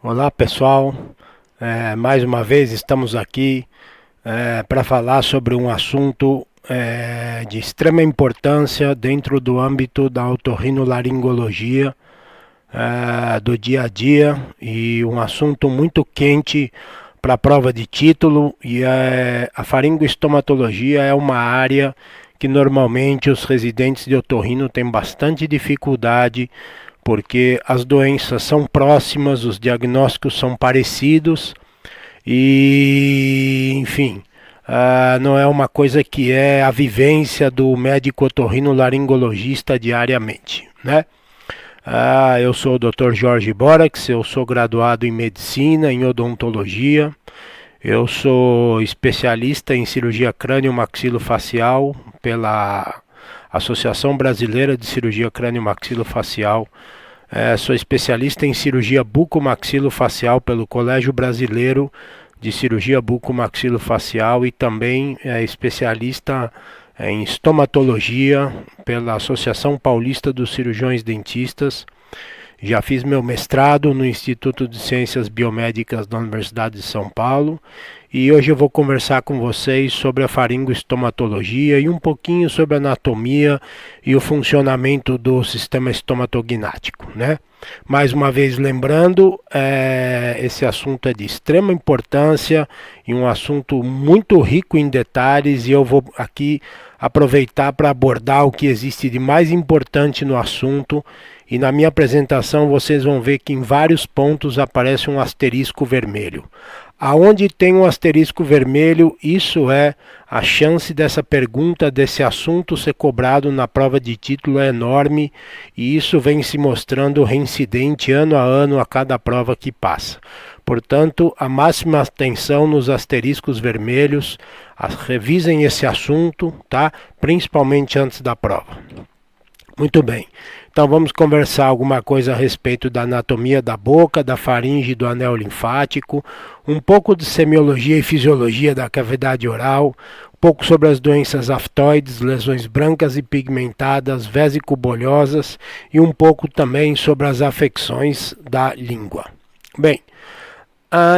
Olá pessoal, mais uma vez estamos aqui para falar sobre um assunto de extrema importância dentro do âmbito da otorrinolaringologia do dia a dia e um assunto muito quente para a prova de título e a faringoestomatologia é uma área que normalmente os residentes de otorrino têm bastante dificuldade porque as doenças são próximas, os diagnósticos são parecidos e, enfim, não é uma coisa que é a vivência do médico otorrinolaringologista diariamente, né? Eu sou o Dr. Jorge Borax, eu sou graduado em medicina, em odontologia, eu sou especialista em cirurgia crânio-maxilofacial pela Associação Brasileira de Cirurgia Crânio-Maxilofacial. Sou especialista em cirurgia bucomaxilofacial pelo Colégio Brasileiro de Cirurgia Bucomaxilofacial e também especialista em estomatologia pela Associação Paulista dos Cirurgiões Dentistas. Já fiz meu mestrado no Instituto de Ciências Biomédicas da Universidade de São Paulo e hoje eu vou conversar com vocês sobre a faringoestomatologia e um pouquinho sobre a anatomia e o funcionamento do sistema estomatognático, né? Mais uma vez lembrando, esse assunto é de extrema importância e um assunto muito rico em detalhes e eu vou aqui aproveitar para abordar o que existe de mais importante no assunto. E na minha apresentação vocês vão ver que em vários pontos aparece um asterisco vermelho. Aonde tem um asterisco vermelho, isso é a chance dessa pergunta, desse assunto ser cobrado na prova de título é enorme e isso vem se mostrando reincidente ano a ano a cada prova que passa. Portanto, a máxima atenção nos asteriscos vermelhos, revisem esse assunto, tá? Principalmente antes da prova. Muito bem, então vamos conversar alguma coisa a respeito da anatomia da boca, da faringe e do anel linfático, um pouco de semiologia e fisiologia da cavidade oral, um pouco sobre as doenças aftoides, lesões brancas e pigmentadas, vesicobolhosas e um pouco também sobre as afecções da língua. Bem,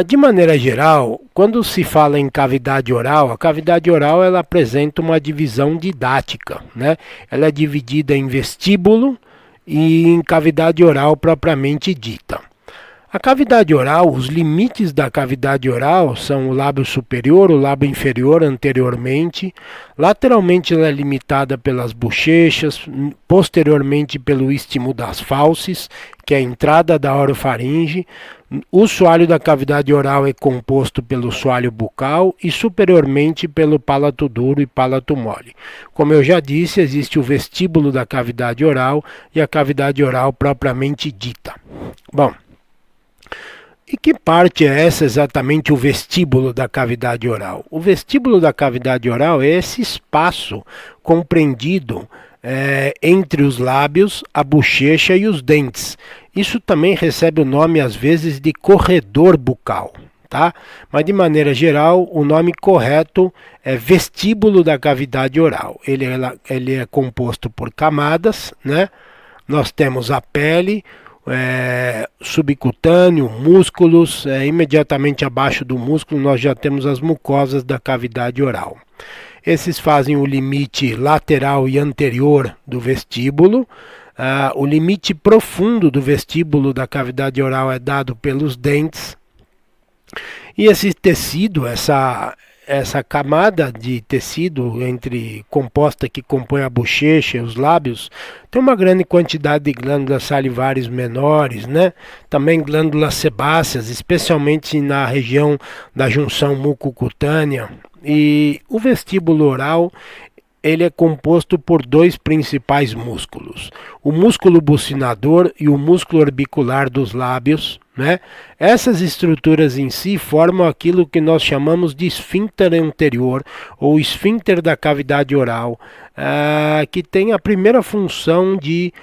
de maneira geral, quando se fala em cavidade oral, a cavidade oral ela apresenta uma divisão didática, né? Ela é dividida em vestíbulo e em cavidade oral propriamente dita. A cavidade oral, os limites da cavidade oral são o lábio superior, o lábio inferior anteriormente, lateralmente ela é limitada pelas bochechas, posteriormente pelo istmo das fauces, que é a entrada da orofaringe. O soalho da cavidade oral é composto pelo soalho bucal e superiormente pelo palato duro e palato mole. Como eu já disse, existe o vestíbulo da cavidade oral e a cavidade oral propriamente dita. Bom, e que parte é essa exatamente o vestíbulo da cavidade oral? O vestíbulo da cavidade oral é esse espaço compreendido entre os lábios, a bochecha e os dentes. Isso também recebe o nome às vezes de corredor bucal, tá? Mas de maneira geral, o nome correto é vestíbulo da cavidade oral. Ele é composto por camadas, né? Nós temos a pele, subcutâneo, músculos, imediatamente abaixo do músculo nós já temos as mucosas da cavidade oral. Esses fazem o limite lateral e anterior do vestíbulo. O limite profundo do vestíbulo da cavidade oral é dado pelos dentes. E esse tecido, essa camada de tecido composta que compõe a bochecha e os lábios, tem uma grande quantidade de glândulas salivares menores, né? Também glândulas sebáceas, especialmente na região da junção mucocutânea. E o vestíbulo oral, ele é composto por dois principais músculos, o músculo bucinador e o músculo orbicular dos lábios, né? Essas estruturas em si formam aquilo que nós chamamos de esfíncter anterior ou esfíncter da cavidade oral, que tem a primeira função de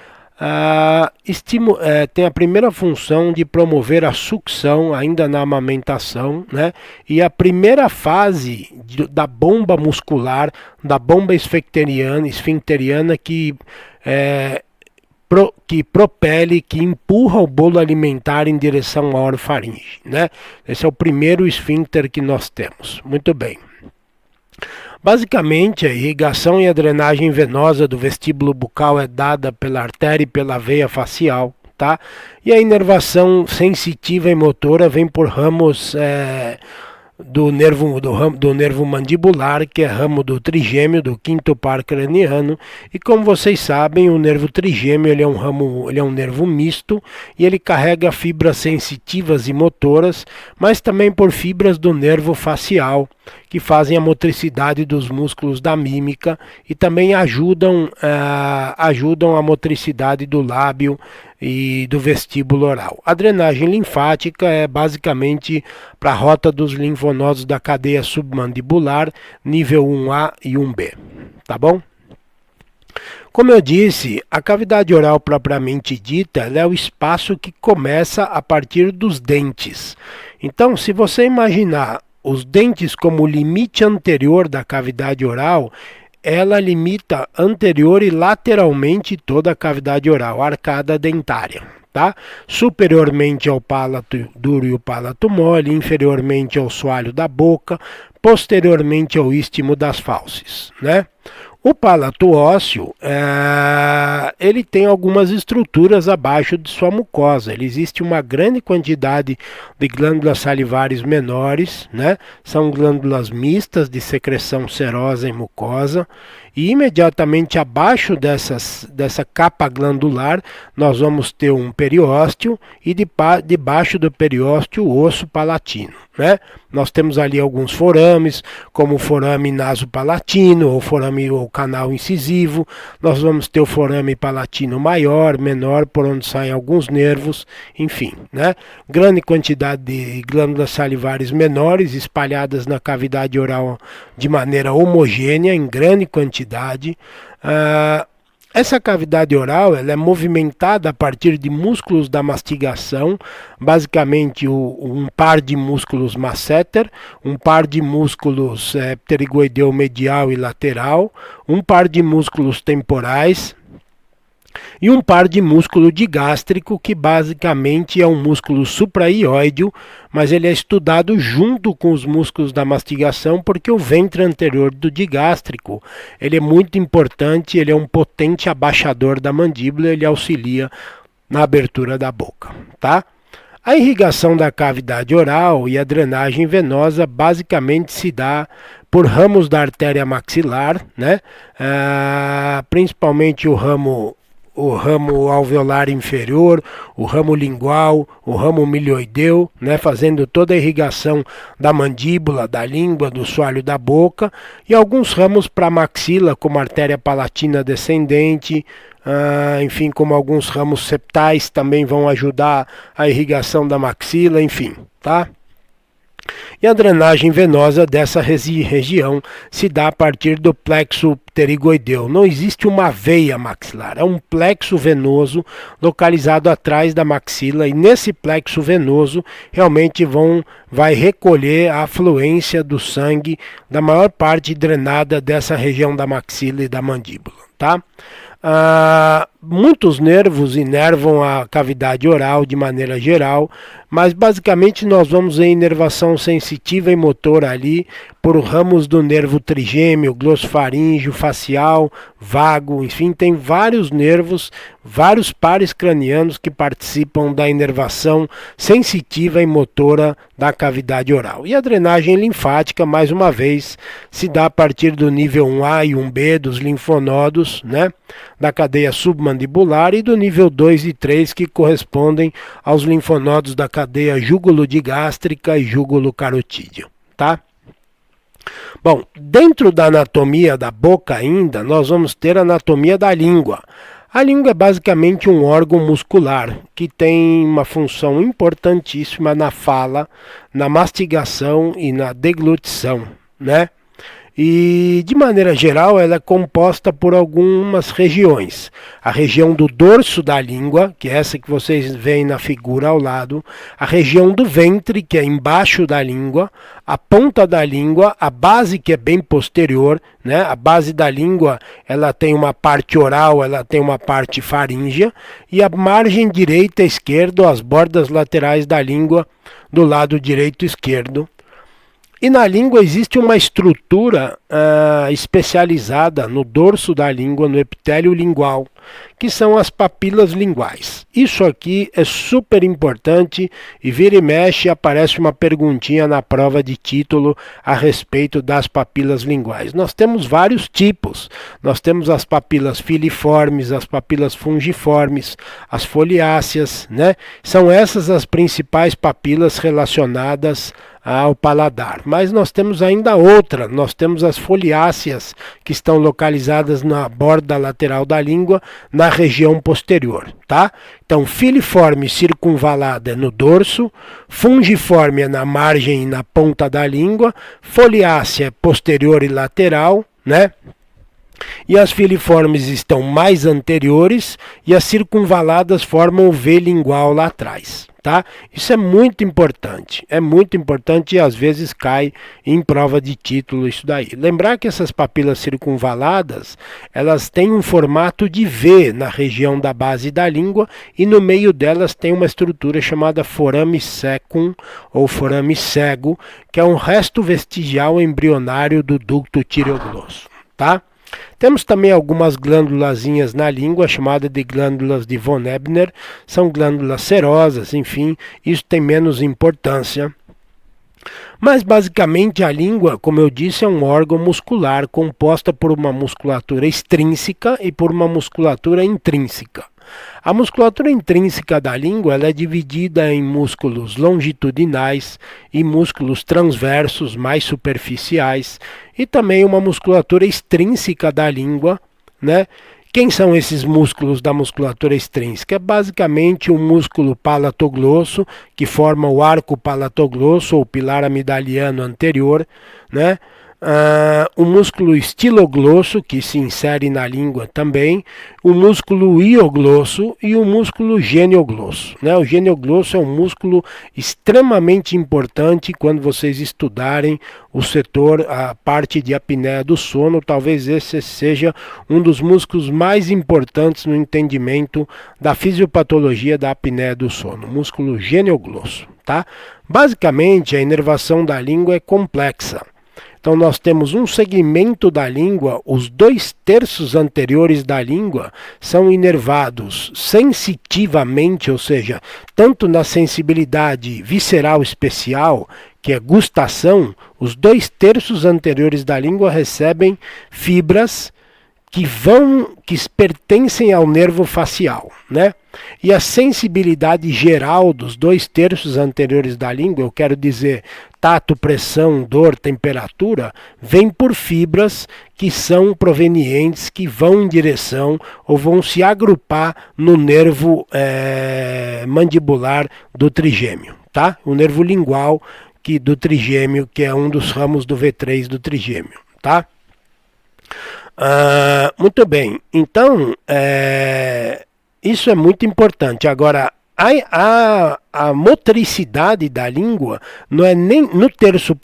promover a sucção ainda na amamentação, né? E a primeira fase da bomba muscular, da bomba esfincteriana que que propele, que empurra o bolo alimentar em direção à orofaringe, né? Esse é o primeiro esfíncter que nós temos. Muito bem. Basicamente, a irrigação e a drenagem venosa do vestíbulo bucal é dada pela artéria e pela veia facial, tá? E a inervação sensitiva e motora vem por ramos do nervo mandibular, que é ramo do trigêmeo, do quinto par craniano, e como vocês sabem, o nervo trigêmeo ele é um nervo misto e ele carrega fibras sensitivas e motoras, mas também por fibras do nervo facial, que fazem a motricidade dos músculos da mímica e também ajudam a motricidade do lábio e do vestíbulo oral. A drenagem linfática é basicamente para a rota dos linfonodos da cadeia submandibular, nível 1A e 1B. Tá bom? Como eu disse, a cavidade oral propriamente dita é o espaço que começa a partir dos dentes. Então, se você imaginar os dentes como limite anterior da cavidade oral, ela limita anterior e lateralmente toda a cavidade oral, a arcada dentária, tá? Superiormente ao palato duro e o palato mole, inferiormente ao soalho da boca, posteriormente ao istmo das fauces, né? O palato ósseo, ele tem algumas estruturas abaixo de sua mucosa. Existe uma grande quantidade de glândulas salivares menores, né? São glândulas mistas de secreção serosa e mucosa. E imediatamente abaixo dessa capa glandular, nós vamos ter um periósteo e debaixo do periósteo o osso palatino, né? Nós temos ali alguns forames, como o forame nasopalatino, ou forame ou canal incisivo. Nós vamos ter o forame palatino maior, menor, por onde saem alguns nervos, enfim, né? Grande quantidade de glândulas salivares menores espalhadas na cavidade oral de maneira homogênea, em grande quantidade. Essa cavidade oral ela é movimentada a partir de músculos da mastigação, basicamente um par de músculos masseter, um par de músculos pterigoideu medial e lateral, um par de músculos temporais e um par de músculo digástrico, que basicamente é um músculo supraioideo, mas ele é estudado junto com os músculos da mastigação, porque o ventre anterior do digástrico ele é muito importante, ele é um potente abaixador da mandíbula, ele auxilia na abertura da boca, tá? A irrigação da cavidade oral e a drenagem venosa basicamente se dá por ramos da artéria maxilar, né? Principalmente o ramo alveolar inferior, o ramo lingual, o ramo milioideu, né, fazendo toda a irrigação da mandíbula, da língua, do soalho da boca, e alguns ramos para a maxila, como a artéria palatina descendente, enfim, como alguns ramos septais também vão ajudar a irrigação da maxila, enfim, tá? E a drenagem venosa dessa região se dá a partir do plexo pterigoideu. Não existe uma veia maxilar, é um plexo venoso localizado atrás da maxila, e nesse plexo venoso realmente vai recolher a afluência do sangue da maior parte drenada dessa região da maxila e da mandíbula, tá? Muitos nervos inervam a cavidade oral de maneira geral, mas basicamente nós vamos em inervação sensitiva e motora ali por ramos do nervo trigêmeo, glossofaríngeo, facial, vago, enfim, tem vários nervos, vários pares cranianos que participam da inervação sensitiva e motora da cavidade oral. E a drenagem linfática, mais uma vez, se dá a partir do nível 1A e 1B dos linfonodos, né, da cadeia submandibular, e do nível 2 e 3, que correspondem aos linfonodos da cadeia júgulo-digástrica e júgulo-carotídeo, tá? Bom, dentro da anatomia da boca ainda, nós vamos ter a anatomia da língua. A língua é basicamente um órgão muscular que tem uma função importantíssima na fala, na mastigação e na deglutição, né? e de maneira geral ela é composta por algumas regiões. A região do dorso da língua, que é essa que vocês veem na figura ao lado, a região do ventre, que é embaixo da língua, a ponta da língua, a base, que é bem posterior, né? A base da língua, ela tem uma parte oral, ela tem uma parte faríngea, e a margem direita e esquerda, as bordas laterais da língua do lado direito e esquerdo. E na língua existe uma estrutura especializada no dorso da língua, no epitélio lingual, que são as papilas linguais. Isso aqui é super importante e vira e mexe aparece uma perguntinha na prova de título a respeito das papilas linguais. Nós temos vários tipos. Nós temos as papilas filiformes, as papilas fungiformes, as foliáceas, né? São essas as principais papilas relacionadas ao paladar. Mas nós temos ainda outra, nós temos as foliáceas, que estão localizadas na borda lateral da língua, na região posterior, tá? Então, filiforme circunvalada é no dorso, fungiforme é na margem e na ponta da língua, foliácea é posterior e lateral, né? E as filiformes estão mais anteriores e as circunvaladas formam o V lingual lá atrás. Tá? Isso é muito importante e às vezes cai em prova de título isso daí. Lembrar que essas papilas circunvaladas, elas têm um formato de V na região da base da língua e no meio delas tem uma estrutura chamada forame secum ou forame cego, que é um resto vestigial embrionário do ducto tireoglosso, tá? Temos também algumas glândulazinhas na língua, chamadas de glândulas de von Ebner, são glândulas serosas, enfim, isso tem menos importância. Mas basicamente a língua, como eu disse, é um órgão muscular composta por uma musculatura extrínseca e por uma musculatura intrínseca. A musculatura intrínseca da língua ela é dividida em músculos longitudinais e músculos transversos mais superficiais e também uma musculatura extrínseca da língua, né? Quem são esses músculos da musculatura extrínseca? É basicamente o músculo palatoglosso, que forma o arco palatoglosso ou pilar amidaliano anterior, né? O músculo estiloglosso, que se insere na língua também, o músculo ioglosso e o músculo genioglosso, né? O genioglosso é um músculo extremamente importante quando vocês estudarem o setor, a parte de apneia do sono. Talvez esse seja um dos músculos mais importantes no entendimento da fisiopatologia da apneia do sono, o músculo genioglosso, tá? Basicamente, a inervação da língua é complexa. Então nós temos um segmento da língua, os 2/3 anteriores da língua são inervados sensitivamente, ou seja, tanto na sensibilidade visceral especial, que é gustação, os 2/3 anteriores da língua recebem fibras que pertencem ao nervo facial, né? E a sensibilidade geral dos 2/3 anteriores da língua, eu quero dizer tato, pressão, dor, temperatura, vem por fibras que são provenientes, que vão em direção ou vão se agrupar no nervo mandibular do trigêmeo, tá? O nervo lingual do trigêmeo, que é um dos ramos do V3 do trigêmeo, tá? Muito bem, então isso é muito importante. Agora, a motricidade da língua não é nem no terço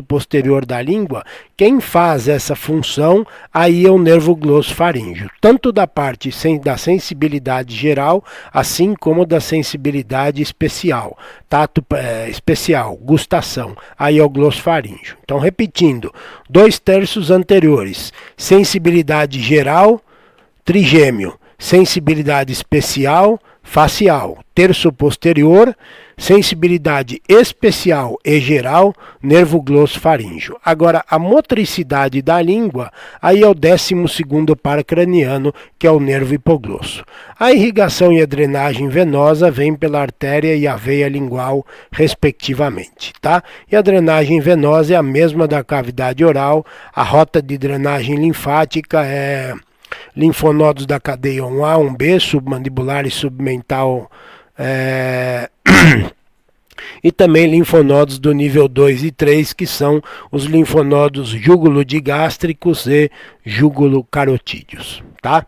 posterior da língua, quem faz essa função aí é o nervo glossofaríngeo, tanto da parte da sensibilidade geral, assim como da sensibilidade especial, tato especial, gustação, aí é o glossofaríngeo. Então, repetindo, 2/3 anteriores, sensibilidade geral, trigêmeo, sensibilidade especial, facial, terço posterior, sensibilidade especial e geral, nervo glossofaríngeo. Agora, a motricidade da língua, aí é o 12º par craniano, que é o nervo hipoglosso. A irrigação e a drenagem venosa vem pela artéria e a veia lingual, respectivamente, tá? E a drenagem venosa é a mesma da cavidade oral, a rota de drenagem linfática é linfonodos da cadeia 1A, 1B, submandibular e submental e também linfonodos do nível 2 e 3, que são os linfonodos júgulo-digástricos e júgulo-carotídeos, tá?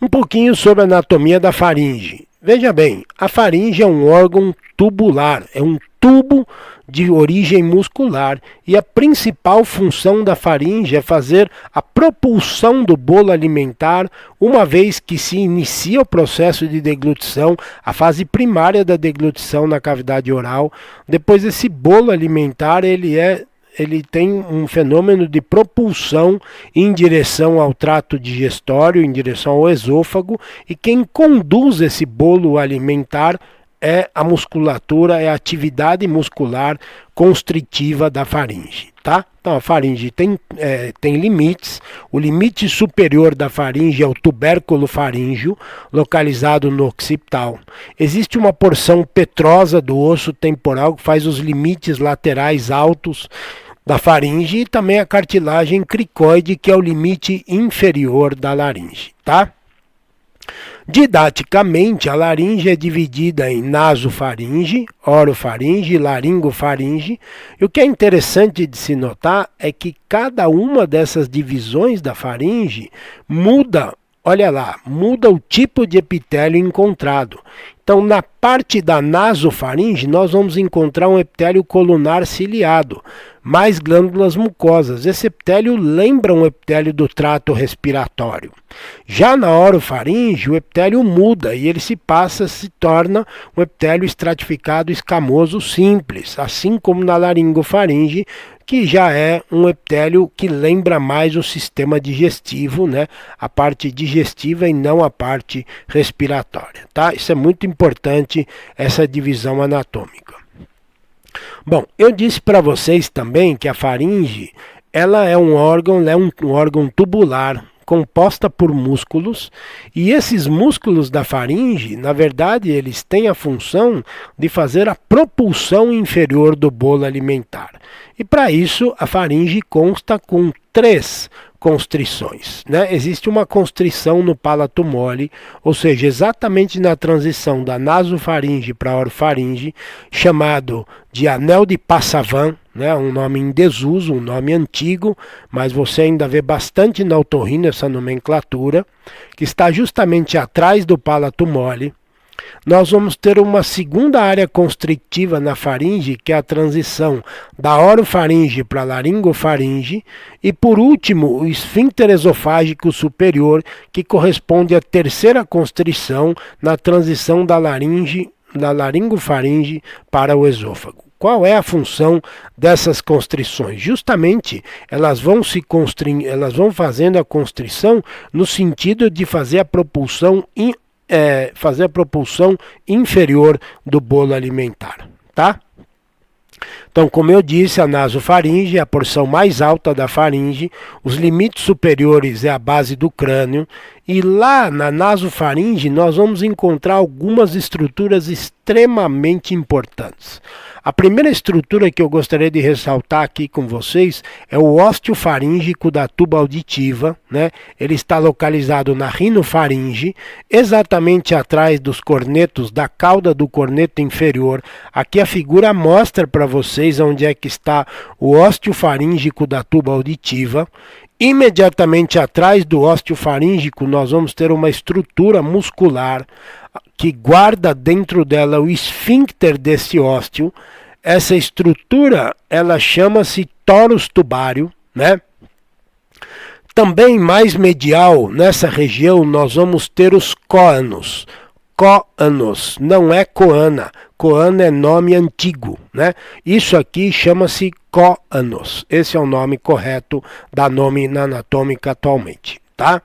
Um pouquinho sobre a anatomia da faringe. Veja bem, a faringe é um órgão tubular, é um tubo de origem muscular, e a principal função da faringe é fazer a propulsão do bolo alimentar, uma vez que se inicia o processo de deglutição, a fase primária da deglutição na cavidade oral. Depois esse bolo alimentar ele tem um fenômeno de propulsão em direção ao trato digestório, em direção ao esôfago, e quem conduz esse bolo alimentar é a musculatura, é a atividade muscular constritiva da faringe, tá? Então a faringe tem limites. O limite superior da faringe é o tubérculo faríngeo, localizado no occipital. Existe uma porção petrosa do osso temporal que faz os limites laterais altos da faringe, e também a cartilagem cricoide, que é o limite inferior da laringe, tá? Didaticamente, a laringe é dividida em nasofaringe, orofaringe e laringofaringe. E o que é interessante de se notar é que cada uma dessas divisões da faringe muda, olha lá, muda o tipo de epitélio encontrado. Então, na parte da nasofaringe, nós vamos encontrar um epitélio colunar ciliado, mais glândulas mucosas. Esse epitélio lembra um epitélio do trato respiratório. Já na orofaringe, o epitélio muda e ele se torna um epitélio estratificado escamoso simples, assim como na laringofaringe, que já é um epitélio que lembra mais o sistema digestivo, né? A parte digestiva e não a parte respiratória, tá? Isso é muito importante, essa divisão anatômica. Bom, eu disse para vocês também que a faringe, ela é um órgão tubular, composta por músculos, e esses músculos da faringe, na verdade, eles têm a função de fazer a propulsão inferior do bolo alimentar. E para isso, a faringe consta com 3 constrições, né? Existe uma constrição no palato mole, ou seja, exatamente na transição da nasofaringe para a orofaringe, chamado de anel de Passavant, né? Um nome em desuso, um nome antigo, mas você ainda vê bastante na otorrino essa nomenclatura, que está justamente atrás do palato mole. Nós vamos ter uma segunda área constrictiva na faringe, que é a transição da orofaringe para a laringofaringe, e por último, o esfíncter esofágico superior, que corresponde à terceira constrição na transição da laringofaringe para o esôfago. Qual é a função dessas constrições? Justamente, elas vão fazendo a constrição no sentido de fazer a propulsão inferior do bolo alimentar, tá? Então, como eu disse, a nasofaringe é a porção mais alta da faringe, os limites superiores é a base do crânio, e lá na nasofaringe nós vamos encontrar algumas estruturas extremamente importantes. A primeira estrutura que eu gostaria de ressaltar aqui com vocês é o ósteo faríngico da tuba auditiva, né? Ele está localizado na rinofaringe, exatamente atrás dos cornetos, da cauda do corneto inferior. Aqui a figura mostra para vocês onde é que está o ósteo faríngico da tuba auditiva. Imediatamente atrás do ósteo faríngico nós vamos ter uma estrutura muscular que guarda dentro dela o esfíncter desse ósteo. Essa estrutura, ela chama-se torus tubário, né? Também mais medial, nessa região, nós vamos ter os coanos. Coanos, não é coana. Coana é nome antigo, né? Isso aqui chama-se coanos. Esse é o nome correto da nome anatômica atualmente, tá?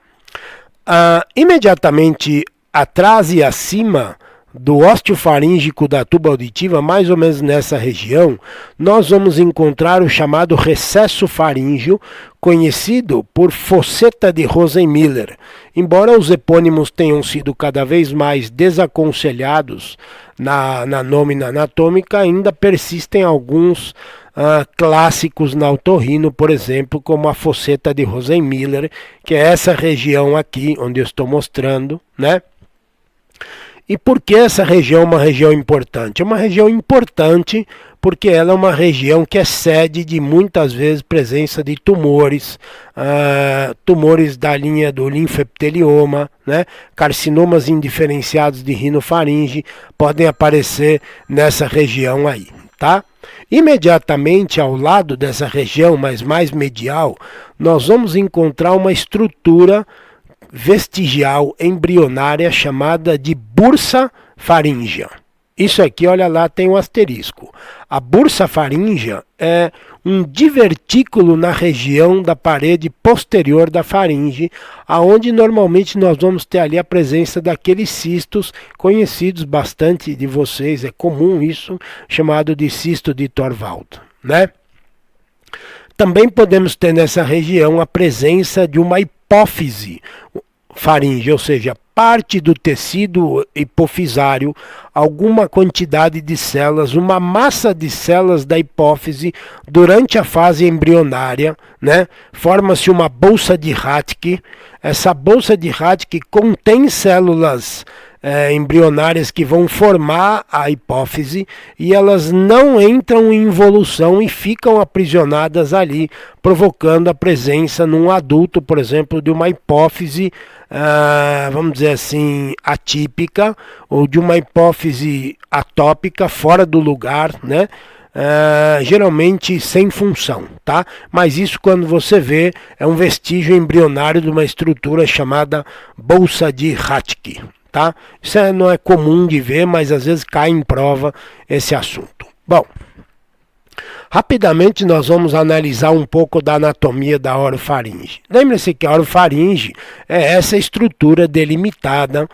Imediatamente atrás e acima do ósteo faríngico da tuba auditiva, mais ou menos nessa região, nós vamos encontrar o chamado recesso faríngeo, conhecido por fosseta de Rosenmiller. Embora os epônimos tenham sido cada vez mais desaconselhados na nômina anatômica, ainda persistem alguns clássicos na otorrino, por exemplo, como a fosseta de Rosenmiller, que é essa região aqui, onde eu estou mostrando, né? E por que essa região é uma região importante? É uma região importante porque ela é uma região que é sede de muitas vezes presença de tumores, tumores da linha do linfepitelioma, né? Carcinomas indiferenciados de rinofaringe podem aparecer nessa região aí, tá? Imediatamente ao lado dessa região, mas mais medial, nós vamos encontrar uma estrutura vestigial embrionária chamada de bursa faríngea. Isso aqui, olha lá, tem um asterisco. A bursa faríngea é um divertículo na região da parede posterior da faringe, aonde normalmente nós vamos ter ali a presença daqueles cistos conhecidos bastante de vocês, é comum isso, chamado de cisto de Torvald, né? Também podemos ter nessa região a presença de uma hipófise faringe, ou seja, parte do tecido hipofisário, alguma quantidade de células, uma massa de células da hipófise durante a fase embrionária, né? Forma-se uma bolsa de Rathke. Essa bolsa de Rathke contém células embrionárias que vão formar a hipófise e elas não entram em involução e ficam aprisionadas ali, provocando a presença num adulto, por exemplo, de uma hipófise, vamos dizer assim, atípica ou de uma hipófise atópica, fora do lugar, né? Geralmente sem função, tá? Mas isso, quando você vê, é um vestígio embrionário de uma estrutura chamada bolsa de Rathke. Tá? Isso não é comum de ver, mas às vezes cai em prova esse assunto. Bom, rapidamente nós vamos analisar um pouco da anatomia da orofaringe. Lembre-se que a orofaringe é essa estrutura delimitada.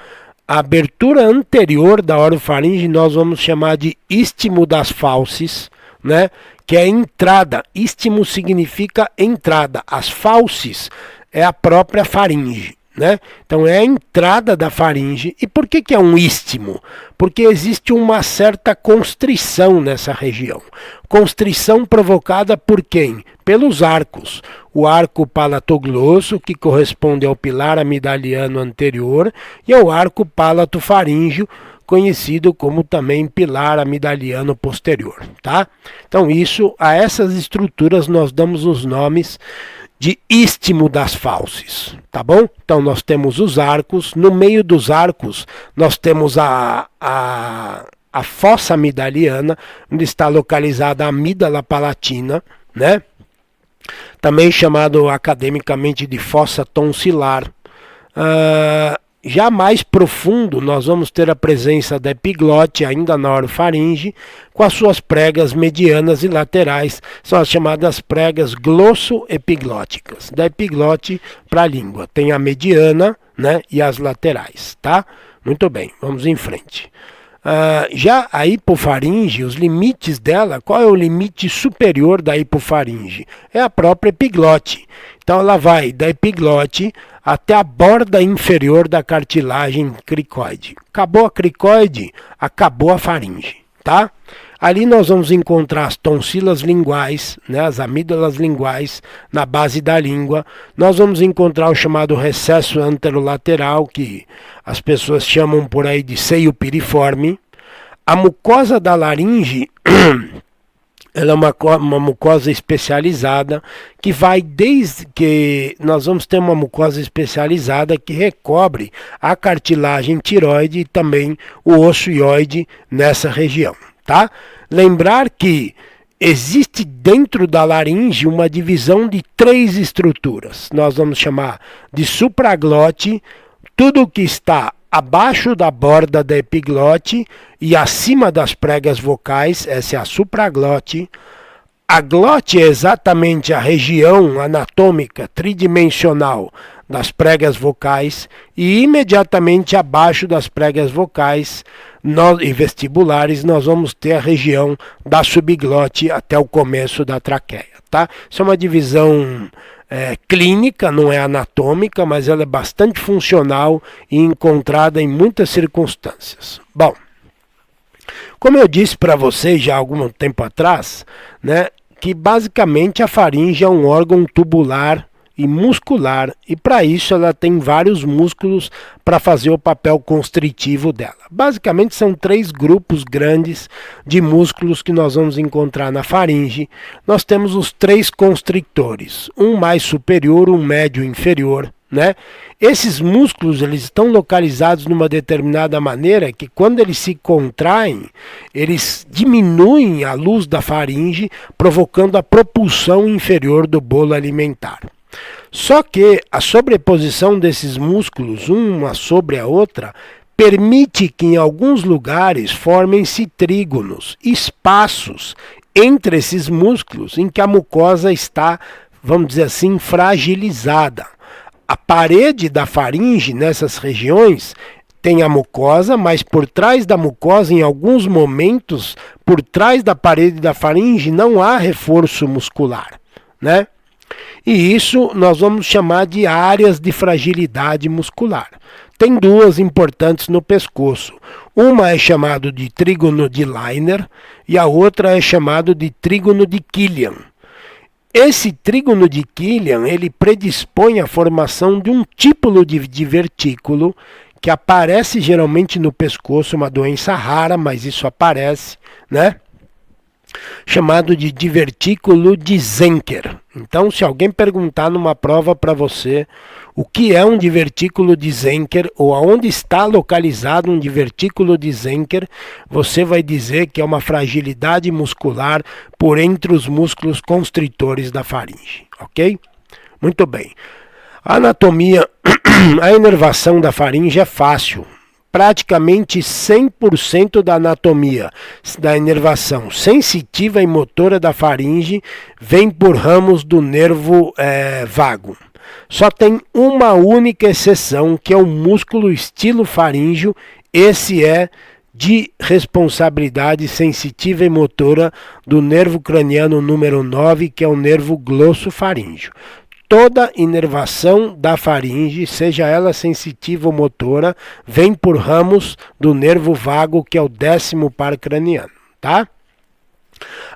A abertura anterior da orofaringe nós vamos chamar de istmo das fauces, né? Que é entrada. Istmo significa entrada. As fauces é a própria faringe. Né? Então é a entrada da faringe. E por que é um istmo? Porque existe uma certa constrição nessa região. Constrição provocada por quem? Pelos arcos. O arco palatoglosso, que corresponde ao pilar amidaliano anterior, e ao arco palatofaríngeo, conhecido como também pilar amidaliano posterior. Tá? Então a essas estruturas nós damos os nomes de istmo das fauces, tá bom? Então nós temos os arcos, no meio dos arcos nós temos a fossa amidaliana, onde está localizada a amígdala palatina, né? Também chamado academicamente de fossa tonsilar. Já mais profundo, nós vamos ter a presença da epiglote, ainda na orofaringe, com as suas pregas medianas e laterais, são as chamadas pregas glossoepiglóticas, da epiglote para a língua. Tem a mediana, né, e as laterais, tá? Muito bem, vamos em frente. Já a hipofaringe, os limites dela, qual é o limite superior da hipofaringe? É a própria epiglote. Então ela vai da epiglote até a borda inferior da cartilagem cricoide. Acabou a cricoide, acabou a faringe, tá? Ali nós vamos encontrar as tonsilas linguais, né, as amígdalas linguais na base da língua. Nós vamos encontrar o chamado recesso anterolateral, que as pessoas chamam por aí de seio piriforme. A mucosa da laringe ela é uma mucosa especializada que vai desde que nós vamos ter uma mucosa especializada que recobre a cartilagem tiroide e também o osso hioide nessa região. Tá? Lembrar que existe dentro da laringe uma divisão de 3 estruturas. Nós vamos chamar de supraglote, tudo que está abaixo da borda da epiglote e acima das pregas vocais, essa é a supraglote. A glote é exatamente a região anatômica tridimensional das pregas vocais e imediatamente abaixo das pregas vocais e vestibulares nós vamos ter a região da subglote até o começo da traqueia. Tá? Isso é uma divisão clínica, não é anatômica, mas ela é bastante funcional e encontrada em muitas circunstâncias. Bom, como eu disse para vocês já há algum tempo atrás, né, que basicamente a faringe é um órgão tubular e muscular, e para isso ela tem vários músculos para fazer o papel constritivo dela. Basicamente são 3 grupos grandes de músculos que nós vamos encontrar na faringe. Nós temos os 3 constrictores, um mais superior, um médio e inferior. Né? Esses músculos eles estão localizados numa determinada maneira que quando eles se contraem, eles diminuem a luz da faringe, provocando a propulsão inferior do bolo alimentar. Só que a sobreposição desses músculos, uma sobre a outra, permite que em alguns lugares formem-se trígonos, espaços entre esses músculos em que a mucosa está, vamos dizer assim, fragilizada. A parede da faringe nessas regiões tem a mucosa, mas por trás da mucosa, em alguns momentos, por trás da parede da faringe não há reforço muscular, né? E isso nós vamos chamar de áreas de fragilidade muscular. Tem 2 importantes no pescoço. Uma é chamado de trígono de Leiner e a outra é chamado de trígono de Killian. Esse trígono de Killian, ele predispõe a formação de um tipo de divertículo que aparece geralmente no pescoço, uma doença rara, mas isso aparece, né? Chamado de divertículo de Zenker. Então, se alguém perguntar numa prova para você o que é um divertículo de Zenker ou aonde está localizado um divertículo de Zenker, você vai dizer que é uma fragilidade muscular por entre os músculos constritores da faringe, ok? Muito bem. A anatomia, a inervação da faringe é fácil. Praticamente 100% da anatomia da inervação sensitiva e motora da faringe vem por ramos do nervo vago. Só tem uma única exceção, que é o músculo estilofaríngeo. Esse é de responsabilidade sensitiva e motora do nervo craniano número 9, que é o nervo glossofaríngeo. Toda inervação da faringe, seja ela sensitiva ou motora, vem por ramos do nervo vago, que é o 10º par craniano, tá?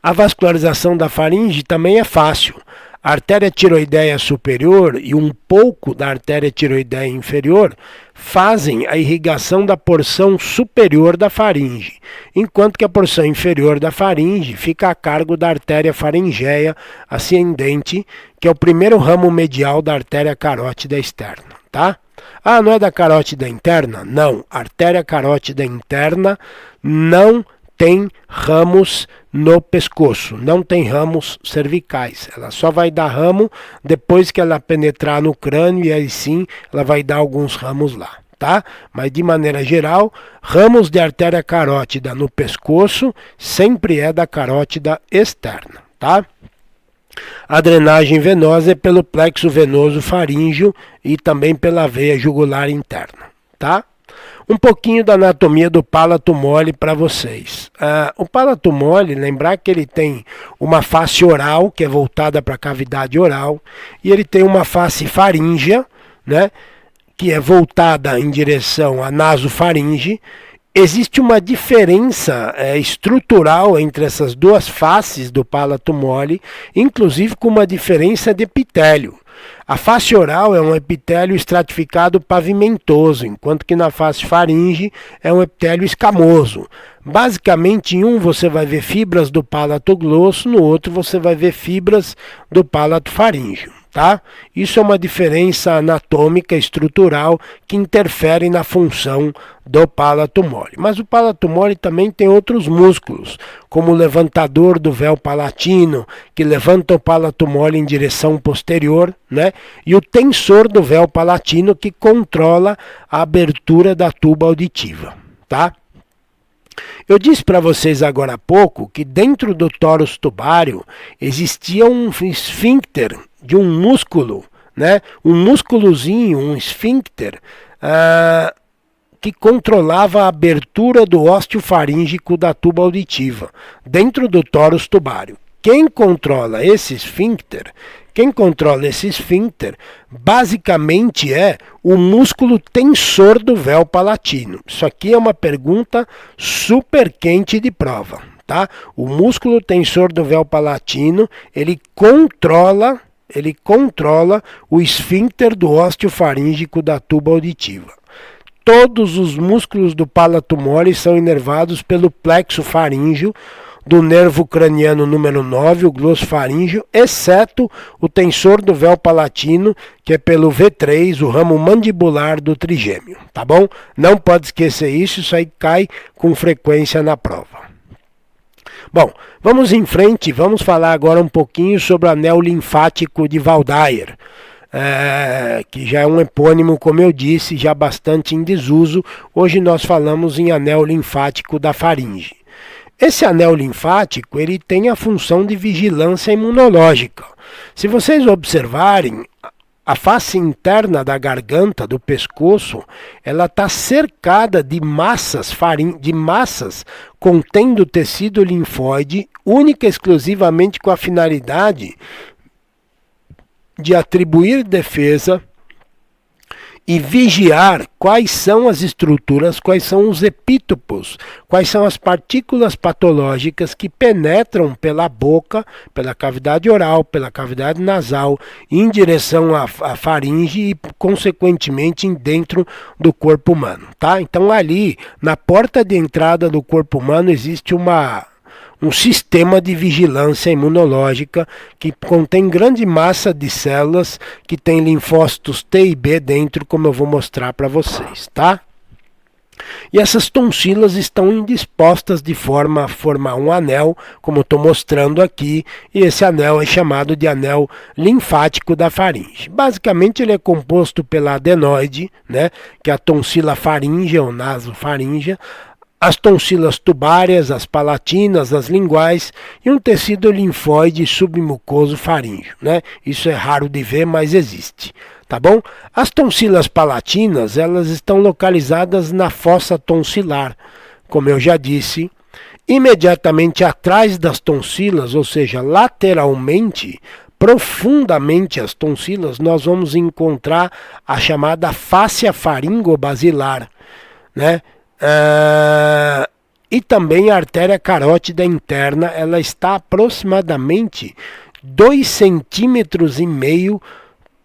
A vascularização da faringe também é fácil. A artéria tiroideia superior e um pouco da artéria tiroideia inferior fazem a irrigação da porção superior da faringe, enquanto que a porção inferior da faringe fica a cargo da artéria faringeia ascendente, que é o primeiro ramo medial da artéria carótida externa, tá? Ah, não é da carótida interna? Não, a artéria carótida interna não tem ramos no pescoço, não tem ramos cervicais. Ela só vai dar ramo depois que ela penetrar no crânio, e aí sim ela vai dar alguns ramos lá, tá? Mas de maneira geral, ramos de artéria carótida no pescoço sempre é da carótida externa, tá? A drenagem venosa é pelo plexo venoso faríngeo e também pela veia jugular interna, tá? Um pouquinho da anatomia do palato mole para vocês. O palato mole, lembrar que ele tem uma face oral, que é voltada para a cavidade oral, e ele tem uma face faríngea, né, que é voltada em direção à nasofaringe. Existe uma diferença estrutural entre essas 2 faces do palato mole, inclusive com uma diferença de epitélio. A face oral é um epitélio estratificado pavimentoso, enquanto que na face faringe é um epitélio escamoso. Basicamente, em um você vai ver fibras do palato glosso, no outro você vai ver fibras do palato faríngeo. Tá? Isso é uma diferença anatômica estrutural que interfere na função do palato mole. Mas o palato mole também tem outros músculos, como o levantador do véu palatino, que levanta o palato mole em direção posterior, né? E o tensor do véu palatino, que controla a abertura da tuba auditiva. Tá? Eu disse para vocês agora há pouco que dentro do tórus tubário existia um esfíncter de um músculo, né? Um músculozinho, um esfíncter, que controlava a abertura do ósteo faríngico da tuba auditiva, dentro do tórus tubário. Quem controla esse esfíncter? Quem controla esse esfíncter basicamente é o músculo tensor do véu palatino. Isso aqui é uma pergunta super quente de prova, tá? O músculo tensor do véu palatino, ele controla ele controla o esfíncter do ósseo faríngico da tuba auditiva. Todos os músculos do palato mole são inervados pelo plexo faríngeo do nervo craniano número 9, o glossofaríngeo, exceto o tensor do véu palatino, que é pelo V3, o ramo mandibular do trigêmeo, tá bom? Não pode esquecer isso aí cai com frequência na prova. Bom, vamos em frente, vamos falar agora um pouquinho sobre o anel linfático de Waldeyer. Que já é um epônimo, como eu disse, já bastante em desuso. Hoje nós falamos em anel linfático da faringe. Esse anel linfático ele tem a função de vigilância imunológica. Se vocês observarem, a face interna da garganta, do pescoço, ela está cercada de massas contendo tecido linfóide, única e exclusivamente com a finalidade de atribuir defesa e vigiar quais são as estruturas, quais são os epítopos, quais são as partículas patológicas que penetram pela boca, pela cavidade oral, pela cavidade nasal, em direção à faringe e, consequentemente, dentro do corpo humano. Tá? Então, ali, na porta de entrada do corpo humano, existe um sistema de vigilância imunológica que contém grande massa de células que tem linfócitos T e B dentro, como eu vou mostrar para vocês, tá? E essas tonsilas estão indispostas de forma a formar um anel, como estou mostrando aqui, e esse anel é chamado de anel linfático da faringe. Basicamente ele é composto pela adenoide, né, que é a tonsila faríngea ou nasofaríngea, as tonsilas tubárias, as palatinas, as linguais e um tecido linfóide submucoso faríngeo, né? Isso é raro de ver, mas existe, tá bom? As tonsilas palatinas, elas estão localizadas na fossa tonsilar, como eu já disse, imediatamente atrás das tonsilas, ou seja, lateralmente, profundamente as tonsilas, nós vamos encontrar a chamada fáscia faringobasilar, né? E também a artéria carótida interna, ela está aproximadamente 2,5 centímetros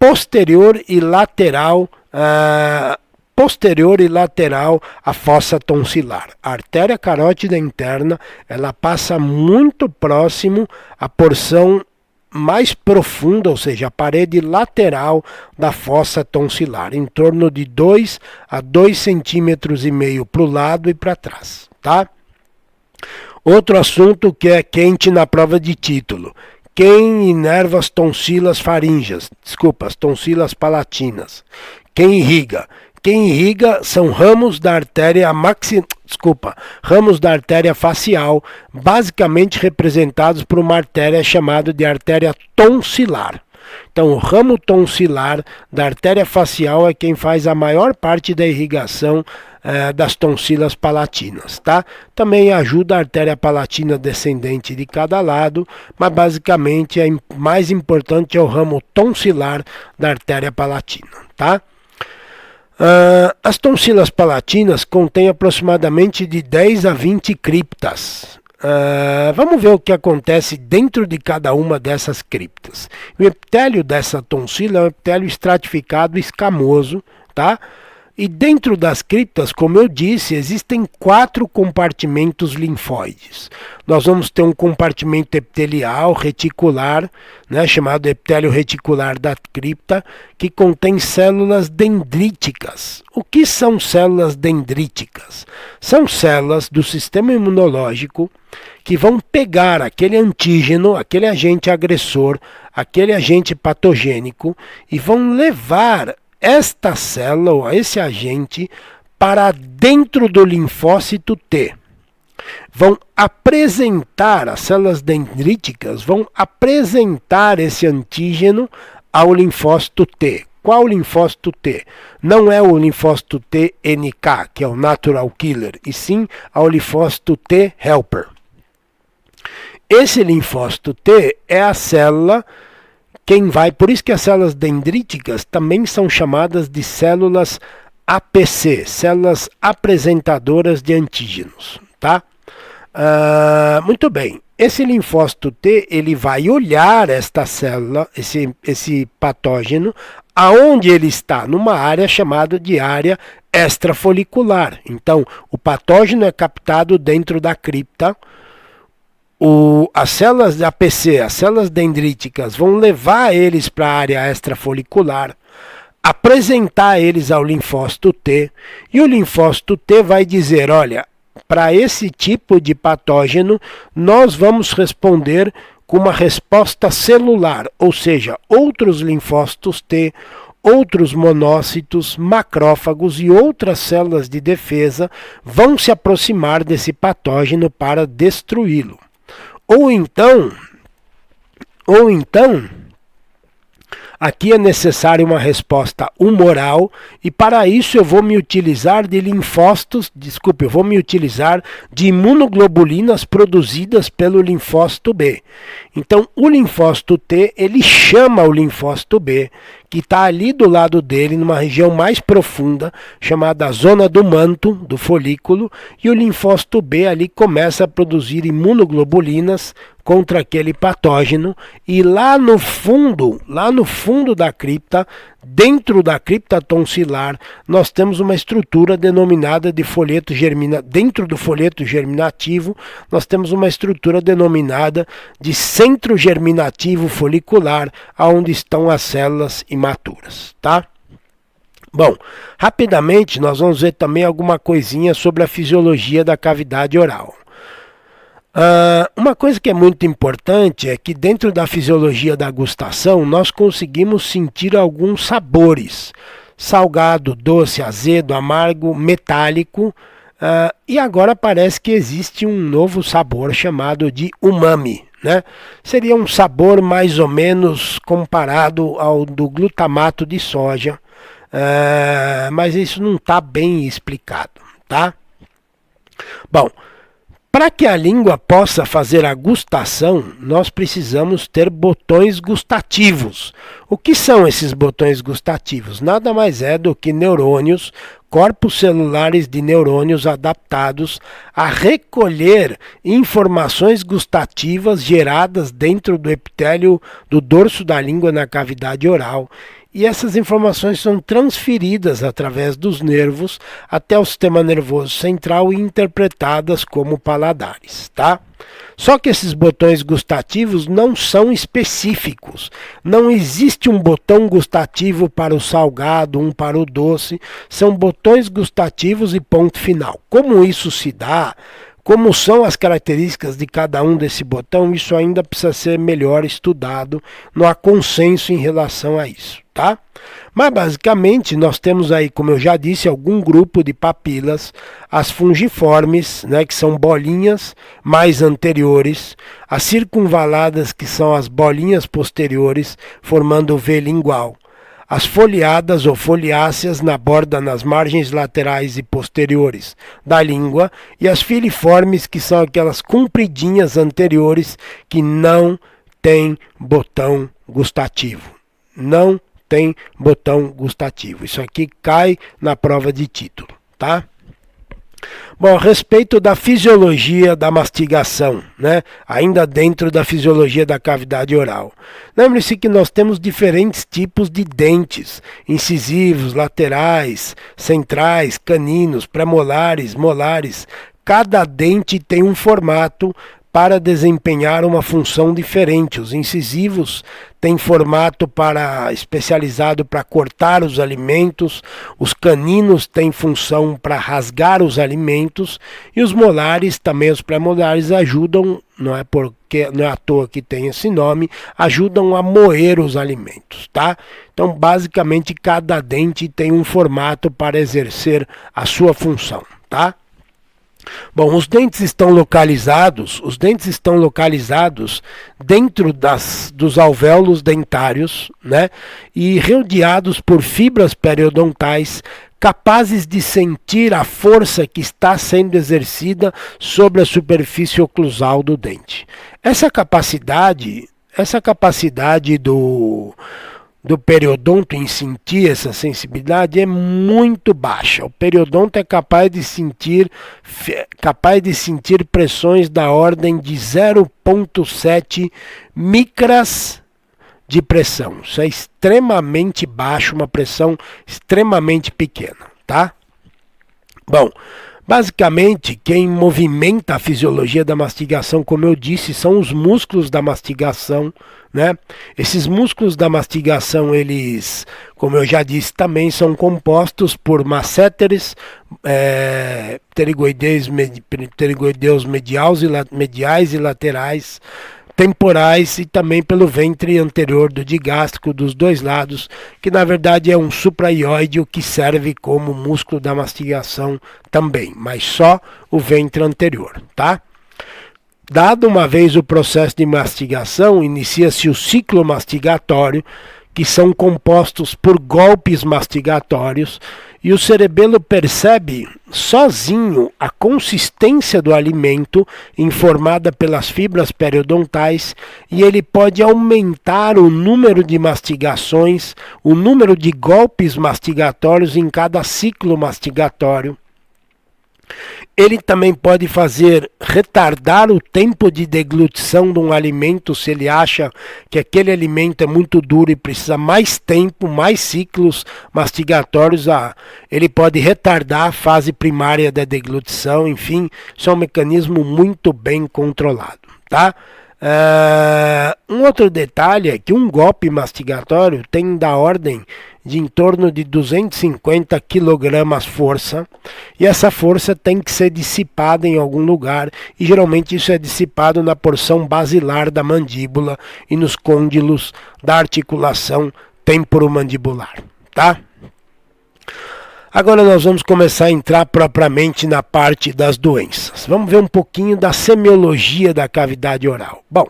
posterior e lateral à fossa tonsilar. A artéria carótida interna, ela passa muito próximo à porção mais profunda, ou seja, a parede lateral da fossa tonsilar, em torno de 2 a 2,5 centímetros para o lado e para trás, tá? Outro assunto que é quente na prova de título: quem inerva as tonsilas faríngeas? As tonsilas palatinas. Quem irriga? Quem irriga são ramos da artéria ramos da artéria facial, basicamente representados por uma artéria chamada de artéria tonsilar. Então, o ramo tonsilar da artéria facial é quem faz a maior parte da irrigação das tonsilas palatinas, tá? Também ajuda a artéria palatina descendente de cada lado, mas basicamente mais importante é o ramo tonsilar da artéria palatina, tá? As tonsilas palatinas contêm aproximadamente de 10 a 20 criptas. Vamos ver o que acontece dentro de cada uma dessas criptas. O epitélio dessa tonsila é um epitélio estratificado escamoso, tá? E dentro das criptas, como eu disse, existem 4 compartimentos linfóides. Nós vamos ter um compartimento epitelial reticular, né, chamado epitélio reticular da cripta, que contém células dendríticas. O que são células dendríticas? São células do sistema imunológico que vão pegar aquele antígeno, aquele agente agressor, aquele agente patogênico e vão levar esta célula ou esse agente para dentro do linfócito T. Vão apresentar, as células dendríticas vão apresentar esse antígeno ao linfócito T. Qual linfócito T? Não é o linfócito T NK, que é o natural killer, e sim ao linfócito T helper. Esse linfócito T é a célula por isso que as células dendríticas também são chamadas de células APC, células apresentadoras de antígenos, tá? Muito bem. esse linfócito T, ele vai olhar esta célula, esse patógeno, aonde ele está, numa área chamada de área extrafolicular. Então, o patógeno é captado dentro da cripta. As células da APC, as células dendríticas, vão levar eles para a área extrafolicular, apresentar eles ao linfócito T, e o linfócito T vai dizer, olha, para esse tipo de patógeno, nós vamos responder com uma resposta celular, ou seja, outros linfócitos T, outros monócitos, macrófagos e outras células de defesa vão se aproximar desse patógeno para destruí-lo. Ou então, aqui é necessária uma resposta humoral, e para isso eu vou me utilizar de linfócitos, eu vou me utilizar de imunoglobulinas produzidas pelo linfócito B. Então, o linfócito T, ele chama o linfócito B, que está ali do lado dele, numa região mais profunda, chamada zona do manto, do folículo, e o linfócito B ali começa a produzir imunoglobulinas contra aquele patógeno, e lá no fundo da cripta, dentro da cripta tonsilar, nós temos uma estrutura denominada de folheto germinativo. Dentro do folheto germinativo, nós temos uma estrutura denominada de centro germinativo folicular, onde estão as células imaturas, tá? Bom, rapidamente nós vamos ver também alguma coisinha sobre a fisiologia da cavidade oral. Uma coisa que é muito importante é que dentro da fisiologia da gustação nós conseguimos sentir alguns sabores: salgado, doce, azedo, amargo, metálico, e agora parece que existe um novo sabor chamado de umami, né? Seria um sabor mais ou menos comparado ao do glutamato de soja, mas isso não está bem explicado, tá? Bom, para que a língua possa fazer a gustação, nós precisamos ter botões gustativos. O que são esses botões gustativos? Nada mais é do que neurônios, corpos celulares de neurônios adaptados a recolher informações gustativas geradas dentro do epitélio do dorso da língua na cavidade oral. E essas informações são transferidas através dos nervos até o sistema nervoso central e interpretadas como paladares, tá? Só que esses botões gustativos não são específicos. Não existe um botão gustativo para o salgado, um para o doce. São botões gustativos e ponto final. Como isso se dá? Como são as características de cada um desse botão? Isso ainda precisa ser melhor estudado. Não há consenso em relação a isso, tá? Mas basicamente nós temos aí, como eu já disse, algum grupo de papilas, as fungiformes, né, que são bolinhas mais anteriores, as circunvaladas, que são as bolinhas posteriores, formando o V lingual, as foliadas ou foliáceas na borda, nas margens laterais e posteriores da língua, e as filiformes, que são aquelas compridinhas anteriores que não têm botão gustativo. Não tem botão gustativo. Isso aqui cai na prova de título, tá? Bom, a respeito da fisiologia da mastigação, né? Ainda dentro da fisiologia da cavidade oral. Lembre-se que nós temos diferentes tipos de dentes: incisivos, laterais, centrais, caninos, premolares, molares. Cada dente tem um formato para desempenhar uma função diferente. Os incisivos têm formato especializado para cortar os alimentos, os caninos têm função para rasgar os alimentos, e os molares, também os premolares, ajudam, não é à toa que tem esse nome, ajudam a moer os alimentos, tá? Então, basicamente, cada dente tem um formato para exercer a sua função, tá? Bom, os dentes estão localizados dentro dos alvéolos dentários, né? E rodeados por fibras periodontais capazes de sentir a força que está sendo exercida sobre a superfície oclusal do dente. Essa capacidade do periodonto em sentir essa sensibilidade é muito baixa. O periodonto é capaz de sentir pressões da ordem de 0,7 micras de pressão. Isso é extremamente baixo, uma pressão extremamente pequena, tá? Bom, basicamente, quem movimenta a fisiologia da mastigação, como eu disse, são os músculos da mastigação, né? Esses músculos da mastigação, eles, como eu já disse, também são compostos por masséteres, pterigoideus mediais e laterais, temporais, e também pelo ventre anterior do digástrico dos dois lados, que na verdade é um supraioide, que serve como músculo da mastigação também, mas só o ventre anterior, tá? Dado uma vez o processo de mastigação, inicia-se o ciclo mastigatório, que são compostos por golpes mastigatórios, e o cerebelo percebe sozinho a consistência do alimento informada pelas fibras periodontais, e ele pode aumentar o número de mastigações, o número de golpes mastigatórios em cada ciclo mastigatório. Ele também pode retardar o tempo de deglutição de um alimento, se ele acha que aquele alimento é muito duro e precisa mais tempo, mais ciclos mastigatórios. Ele pode retardar a fase primária da deglutição. Enfim, isso é um mecanismo muito bem controlado, tá? Um outro detalhe é que um golpe mastigatório tem da ordem de em torno de 250 kg força, e essa força tem que ser dissipada em algum lugar, e geralmente isso é dissipado na porção basilar da mandíbula e nos côndilos da articulação temporomandibular, tá? Agora nós vamos começar a entrar propriamente na parte das doenças. Vamos ver um pouquinho da semiologia da cavidade oral. Bom,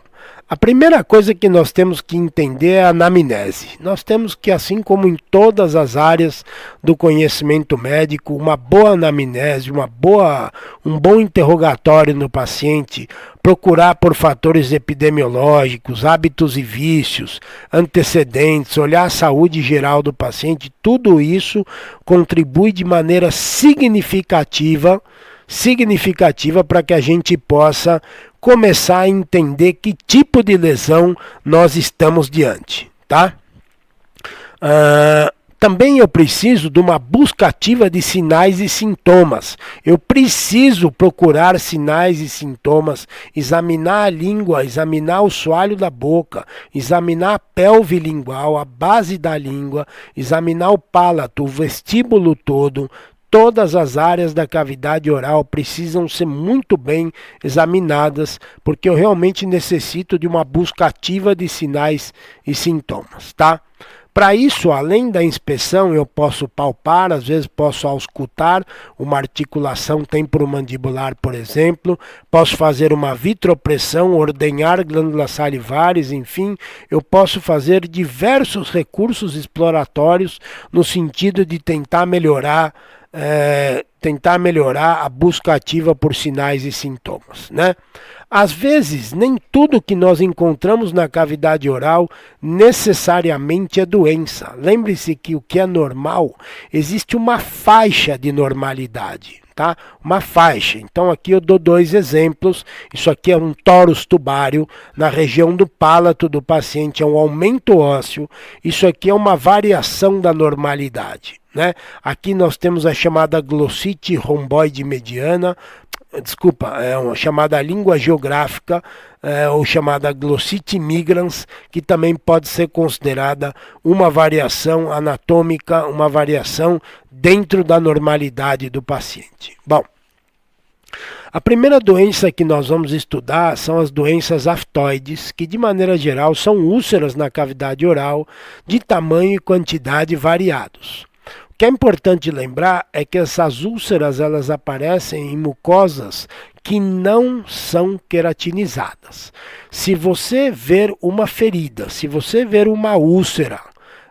a primeira coisa que nós temos que entender é a anamnese. Nós temos que, assim como em todas as áreas do conhecimento médico, uma boa anamnese, um bom interrogatório no paciente, procurar por fatores epidemiológicos, hábitos e vícios, antecedentes, olhar a saúde geral do paciente, tudo isso contribui de maneira significativa para que a gente possa começar a entender que tipo de lesão nós estamos diante, tá? Também eu preciso de uma busca ativa de sinais e sintomas. Eu preciso procurar sinais e sintomas, examinar a língua, examinar o soalho da boca, examinar a pelve lingual, a base da língua, examinar o palato, o vestíbulo todo. Todas as áreas da cavidade oral precisam ser muito bem examinadas, porque eu realmente necessito de uma busca ativa de sinais e sintomas, tá? Para isso, além da inspeção, eu posso palpar, às vezes posso auscultar uma articulação temporomandibular, por exemplo, posso fazer uma vitropressão, ordenhar glândulas salivares, enfim, eu posso fazer diversos recursos exploratórios no sentido de tentar melhorar a busca ativa por sinais e sintomas, né? Às vezes, nem tudo que nós encontramos na cavidade oral necessariamente é doença. Lembre-se que o que é normal, existe uma faixa de normalidade, tá? Uma faixa. Então aqui eu dou dois exemplos. Isso aqui é um tórus tubário na região do palato do paciente, é um aumento ósseo. Isso aqui é uma variação da normalidade, né? Aqui nós temos a chamada glossite romboide mediana, é uma chamada língua geográfica, ou chamada glossite migrans, que também pode ser considerada uma variação anatômica, uma variação dentro da normalidade do paciente. Bom, a primeira doença que nós vamos estudar são as doenças aftoides, que de maneira geral são úlceras na cavidade oral de tamanho e quantidade variados. O que é importante lembrar é que essas úlceras elas aparecem em mucosas que não são queratinizadas. Se você ver uma ferida, se você ver uma úlcera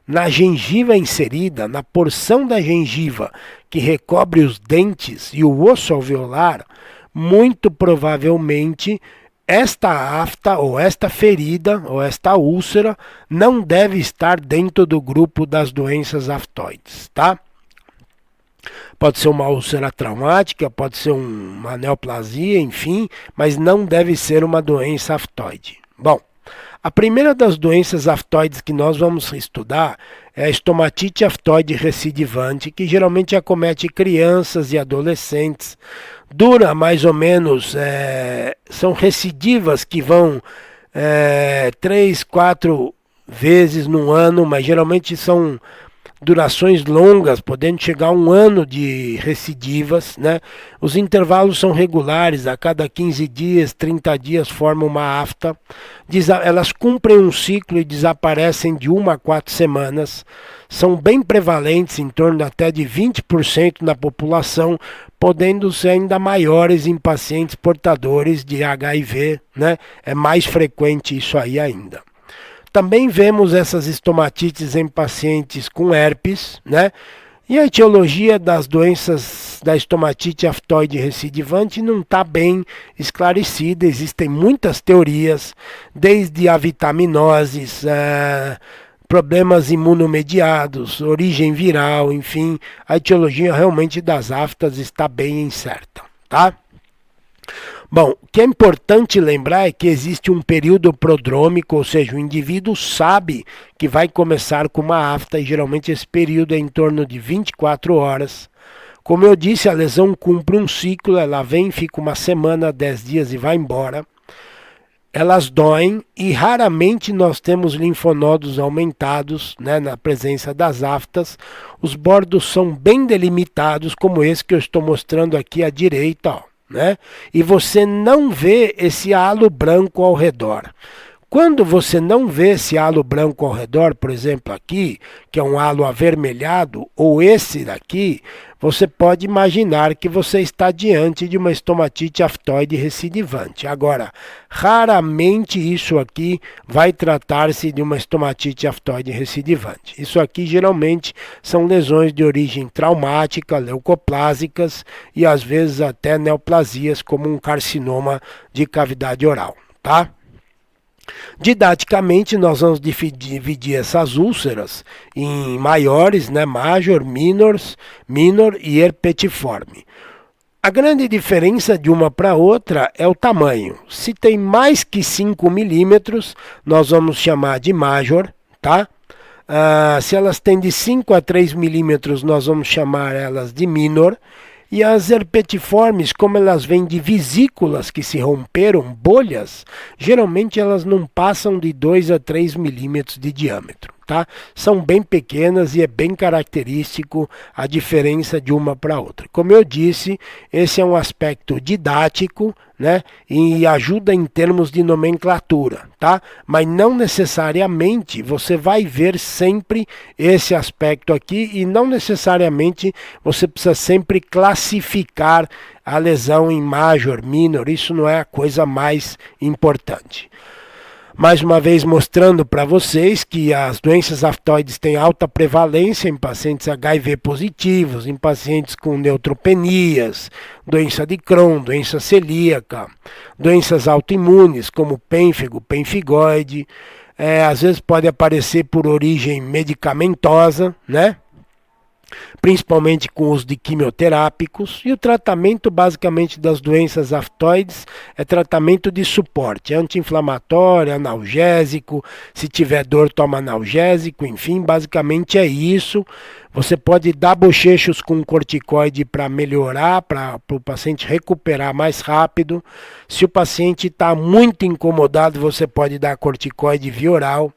na gengiva inserida, na porção da gengiva que recobre os dentes e o osso alveolar, muito provavelmente esta afta ou esta ferida ou esta úlcera não deve estar dentro do grupo das doenças aftoides, tá? Pode ser uma úlcera traumática, pode ser uma neoplasia, enfim, mas não deve ser uma doença aftoide. Bom, a primeira das doenças aftoides que nós vamos estudar é a estomatite aftoide recidivante, que geralmente acomete crianças e adolescentes. Dura mais ou menos, são recidivas que vão 3, 4 vezes no ano, mas geralmente são durações longas, podendo chegar a 1 ano de recidivas, né? Os intervalos são regulares, a cada 15 dias, 30 dias forma uma afta. Elas cumprem um ciclo e desaparecem de 1 a 4 semanas. São bem prevalentes, em torno até de 20% na população, podendo ser ainda maiores em pacientes portadores de HIV, né? É mais frequente isso aí ainda. Também vemos essas estomatites em pacientes com herpes, né? E a etiologia das doenças da estomatite aftoide recidivante não está bem esclarecida. Existem muitas teorias, desde avitaminoses, problemas imunomediados, origem viral, enfim. A etiologia realmente das aftas está bem incerta, tá? Bom, o que é importante lembrar é que existe um período prodrômico, ou seja, o indivíduo sabe que vai começar com uma afta e geralmente esse período é em torno de 24 horas. Como eu disse, a lesão cumpre um ciclo, ela vem, fica 1 semana, 10 dias e vai embora. Elas doem e raramente nós temos linfonodos aumentados, né, na presença das aftas. Os bordos são bem delimitados, como esse que eu estou mostrando aqui à direita, ó. Né? E você não vê esse halo branco ao redor. Quando você não vê esse halo branco ao redor, por exemplo aqui, que é um halo avermelhado, ou esse daqui, você pode imaginar que você está diante de uma estomatite aftoide recidivante. Agora, raramente isso aqui vai tratar-se de uma estomatite aftoide recidivante. Isso aqui geralmente são lesões de origem traumática, leucoplásicas e às vezes até neoplasias, como um carcinoma de cavidade oral, tá? Didaticamente, nós vamos dividir essas úlceras em maiores, né, major, minor e herpetiforme. A grande diferença de uma para outra é o tamanho. Se tem mais que 5 milímetros, nós vamos chamar de major, tá? Se elas têm de 5 a 3 milímetros, nós vamos chamar elas de minor. E as herpetiformes, como elas vêm de vesículas que se romperam, bolhas, geralmente elas não passam de 2 a 3 milímetros de diâmetro, tá? São bem pequenas e é bem característico a diferença de uma para outra. Como eu disse, esse é um aspecto didático, né? E ajuda em termos de nomenclatura, tá? Mas não necessariamente você vai ver sempre esse aspecto aqui e não necessariamente você precisa sempre classificar a lesão em major, minor, isso não é a coisa mais importante. Mais uma vez mostrando para vocês que as doenças aftoides têm alta prevalência em pacientes HIV positivos, em pacientes com neutropenias, doença de Crohn, doença celíaca, doenças autoimunes como pênfigo, pemphigoide, às vezes pode aparecer por origem medicamentosa, né? Principalmente com o uso de quimioterápicos, e o tratamento basicamente das doenças aftoides é tratamento de suporte, anti-inflamatório, analgésico, se tiver dor toma analgésico, enfim, basicamente é isso. Você pode dar bochechos com corticoide para melhorar, para o paciente recuperar mais rápido. Se o paciente está muito incomodado, você pode dar corticoide via oral.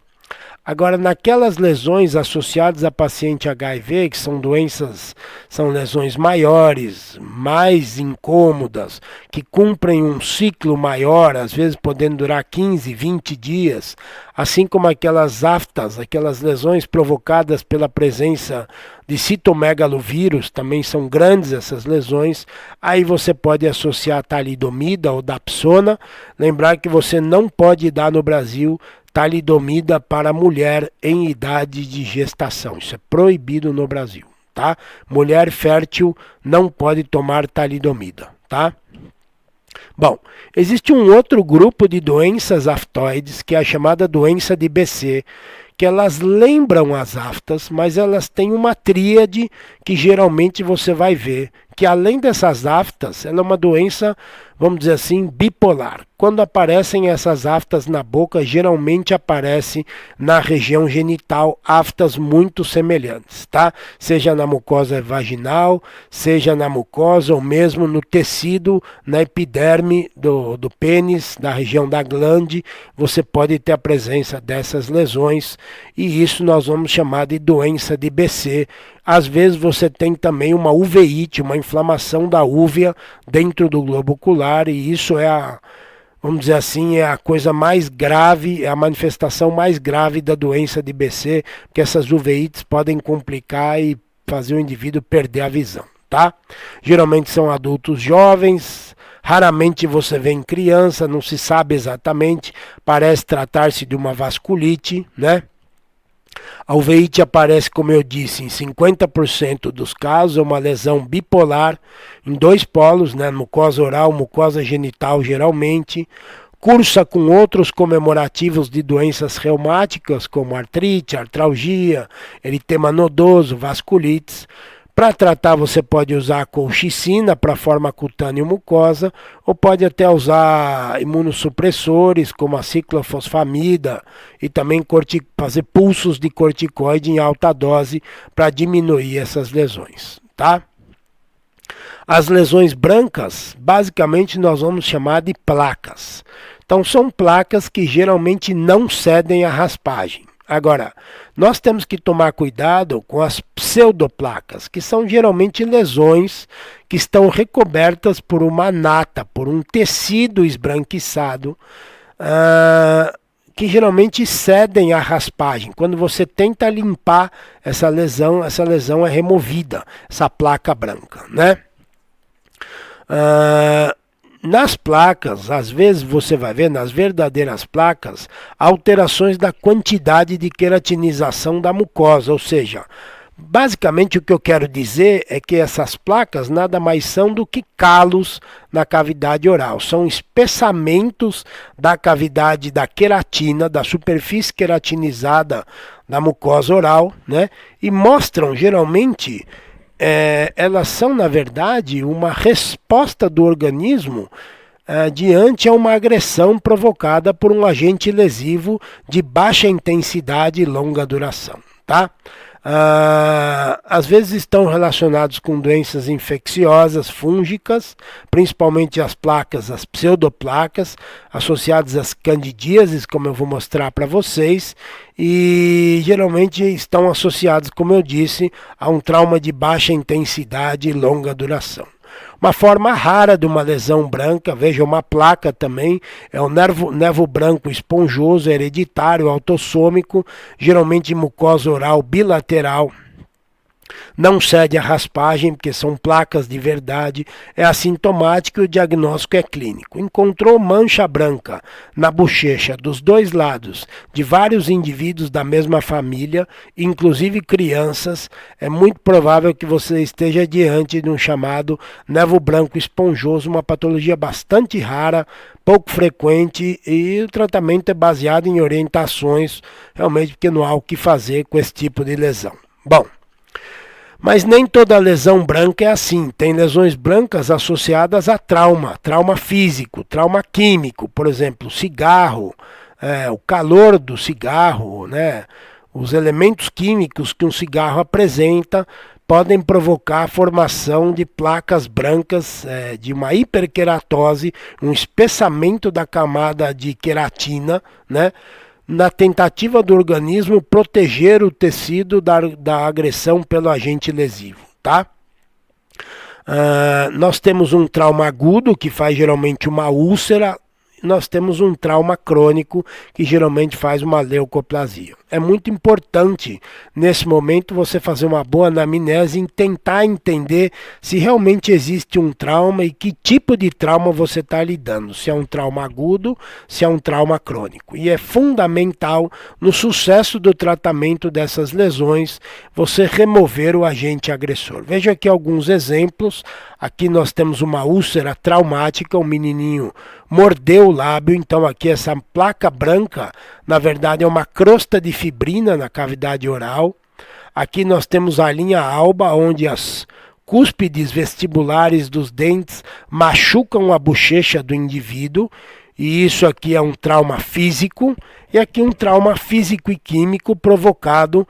Agora, naquelas lesões associadas a paciente HIV, que são lesões maiores, mais incômodas, que cumprem um ciclo maior, às vezes podendo durar 15, 20 dias, assim como aquelas aftas, aquelas lesões provocadas pela presença de citomegalovírus, também são grandes essas lesões, aí você pode associar talidomida ou dapsona. Lembrar que você não pode dar no Brasil talidomida para mulher em idade de gestação. Isso é proibido no Brasil, tá? Mulher fértil não pode tomar talidomida, tá? Bom, existe um outro grupo de doenças aftoides, que é a chamada doença de BC, que elas lembram as aftas, mas elas têm uma tríade que geralmente você vai ver, que além dessas aftas, ela é uma doença, vamos dizer assim, bipolar. Quando aparecem essas aftas na boca, geralmente aparece na região genital aftas muito semelhantes, tá? Seja na mucosa vaginal, seja na mucosa ou mesmo no tecido, na epiderme do pênis, da região da glande, você pode ter a presença dessas lesões e isso nós vamos chamar de doença de BC. Às vezes você tem também uma uveíte, uma inflamação da úvea dentro do globo ocular e isso é vamos dizer assim, é a coisa mais grave, é a manifestação mais grave da doença de BC, porque essas uveites podem complicar e fazer o indivíduo perder a visão, tá? Geralmente são adultos jovens, raramente você vê em criança, não se sabe exatamente, parece tratar-se de uma vasculite, né? A uveíte aparece, como eu disse, em 50% dos casos, é uma lesão bipolar em dois polos, né, mucosa oral, mucosa genital geralmente, cursa com outros comemorativos de doenças reumáticas, como artrite, artralgia, eritema nodoso, vasculites. Para tratar, você pode usar a colchicina para forma cutânea mucosa, ou pode até usar imunossupressores, como a ciclofosfamida, e também fazer pulsos de corticoide em alta dose para diminuir essas lesões, tá? As lesões brancas, basicamente nós vamos chamar de placas. Então são placas que geralmente não cedem à raspagem. Agora, nós temos que tomar cuidado com as pseudoplacas, que são geralmente lesões que estão recobertas por uma nata, por um tecido esbranquiçado, que geralmente cedem à raspagem. Quando você tenta limpar essa lesão é removida, essa placa branca, né? Nas placas, às vezes você vai ver, nas verdadeiras placas, alterações da quantidade de queratinização da mucosa, ou seja, basicamente o que eu quero dizer é que essas placas nada mais são do que calos na cavidade oral, são espessamentos da cavidade da queratina, da superfície queratinizada da mucosa oral, né? E mostram geralmente elas são, na verdade, uma resposta do organismo diante a uma agressão provocada por um agente lesivo de baixa intensidade e longa duração, tá? Às vezes estão relacionados com doenças infecciosas, fúngicas, principalmente as placas, as pseudoplacas, associadas às candidíases, como eu vou mostrar para vocês, e geralmente estão associados, como eu disse, a um trauma de baixa intensidade e longa duração. Uma forma rara de uma lesão branca, veja, uma placa também, é o nervo branco esponjoso, hereditário, autossômico, geralmente mucosa oral bilateral. Não cede à raspagem, porque são placas de verdade, é assintomático e o diagnóstico é clínico. Encontrou mancha branca na bochecha dos dois lados de vários indivíduos da mesma família, inclusive crianças, é muito provável que você esteja diante de um chamado nervo branco esponjoso, uma patologia bastante rara, pouco frequente e o tratamento é baseado em orientações, realmente porque não há o que fazer com esse tipo de lesão. Bom, mas nem toda lesão branca é assim. Tem lesões brancas associadas a trauma físico, trauma químico, por exemplo, cigarro, o calor do cigarro, né? Os elementos químicos que um cigarro apresenta podem provocar a formação de placas brancas, de uma hiperqueratose, um espessamento da camada de queratina, né? Na tentativa do organismo proteger o tecido da agressão pelo agente lesivo, tá? Nós temos um trauma agudo que faz geralmente uma úlcera nós temos um trauma crônico que geralmente faz uma leucoplasia. É muito importante, nesse momento, você fazer uma boa anamnese e tentar entender se realmente existe um trauma e que tipo de trauma você está lidando. Se é um trauma agudo, se é um trauma crônico. E é fundamental, no sucesso do tratamento dessas lesões, você remover o agente agressor. Veja aqui alguns exemplos. Aqui nós temos uma úlcera traumática, um menininho mordeu o lábio, então aqui essa placa branca, na verdade é uma crosta de fibrina na cavidade oral. Aqui nós temos a linha alba, onde as cúspides vestibulares dos dentes machucam a bochecha do indivíduo, e isso aqui é um trauma físico, e aqui um trauma físico e químico provocado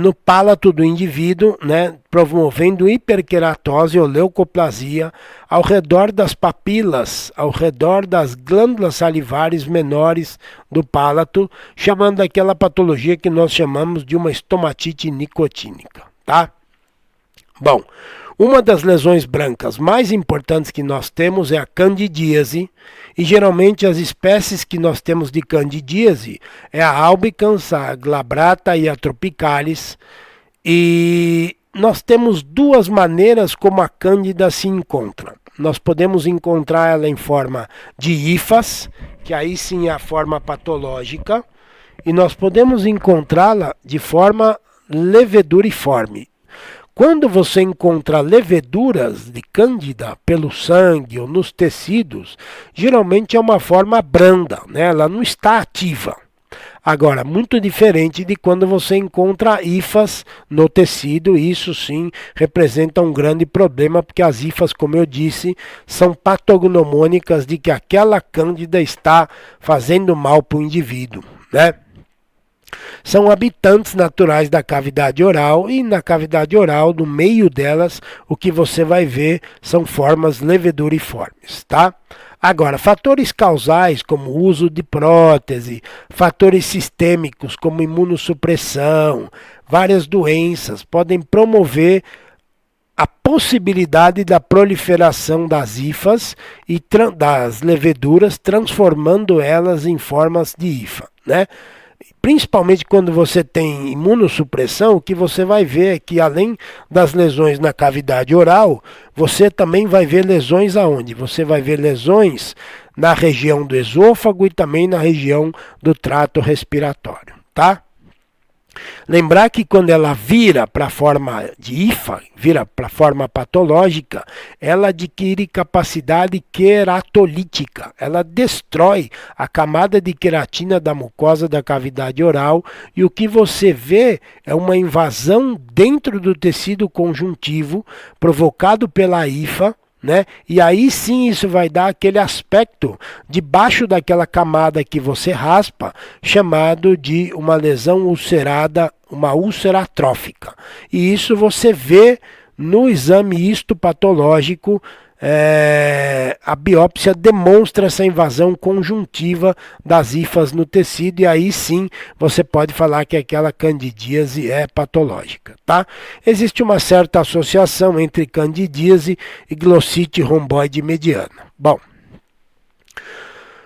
no palato do indivíduo, né, promovendo hiperqueratose ou leucoplasia ao redor das papilas, ao redor das glândulas salivares menores do palato, chamando aquela patologia que nós chamamos de uma estomatite nicotínica, tá? Bom, uma das lesões brancas mais importantes que nós temos é a candidíase, e geralmente as espécies que nós temos de candidíase é a albicans, a glabrata e a tropicalis, e nós temos duas maneiras como a cândida se encontra. Nós podemos encontrar ela em forma de hifas, que aí sim é a forma patológica, e nós podemos encontrá-la de forma leveduriforme. Quando você encontra leveduras de cândida pelo sangue ou nos tecidos, geralmente é uma forma branda, né? Ela não está ativa. Agora, muito diferente de quando você encontra hifas no tecido, isso sim representa um grande problema, porque as hifas, como eu disse, são patognomônicas de que aquela cândida está fazendo mal para o indivíduo, né? São habitantes naturais da cavidade oral, e na cavidade oral, no meio delas, o que você vai ver são formas leveduriformes, tá? Agora, fatores causais como o uso de prótese, fatores sistêmicos como imunossupressão, várias doenças podem promover a possibilidade da proliferação das hifas e das leveduras, transformando elas em formas de hifa, né? Principalmente quando você tem imunossupressão, o que você vai ver é que além das lesões na cavidade oral, você também vai ver lesões aonde? Você vai ver lesões na região do esôfago e também na região do trato respiratório, tá? Lembrar que quando ela vira para a forma de hifa, vira para a forma patológica, ela adquire capacidade queratolítica. Ela destrói a camada de queratina da mucosa da cavidade oral, e o que você vê é uma invasão dentro do tecido conjuntivo provocado pela hifa, né? E aí sim isso vai dar aquele aspecto debaixo daquela camada que você raspa, chamado de uma lesão ulcerada, uma úlcera atrófica. E isso você vê no exame histopatológico. A biópsia demonstra essa invasão conjuntiva das hifas no tecido, e aí sim você pode falar que aquela candidíase é patológica, tá? Existe uma certa associação entre candidíase e glossite romboide mediana. Bom,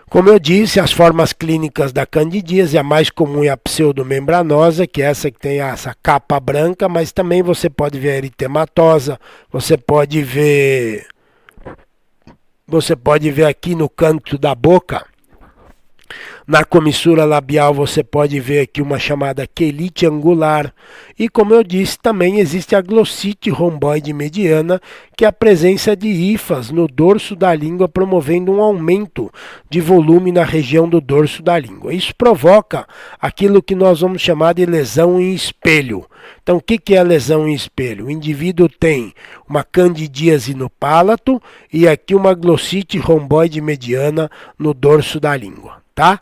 como eu disse, as formas clínicas da candidíase, a mais comum é a pseudomembranosa, que é essa que tem essa capa branca, mas também você pode ver a eritematosa, você pode ver aqui no canto da boca, na comissura labial, você pode ver aqui uma chamada quelite angular. E como eu disse, também existe a glossite romboide mediana, que é a presença de hifas no dorso da língua, promovendo um aumento de volume na região do dorso da língua. Isso provoca aquilo que nós vamos chamar de lesão em espelho. Então, o que é lesão em espelho? O indivíduo tem uma candidíase no palato e aqui uma glossite romboide mediana no dorso da língua, tá?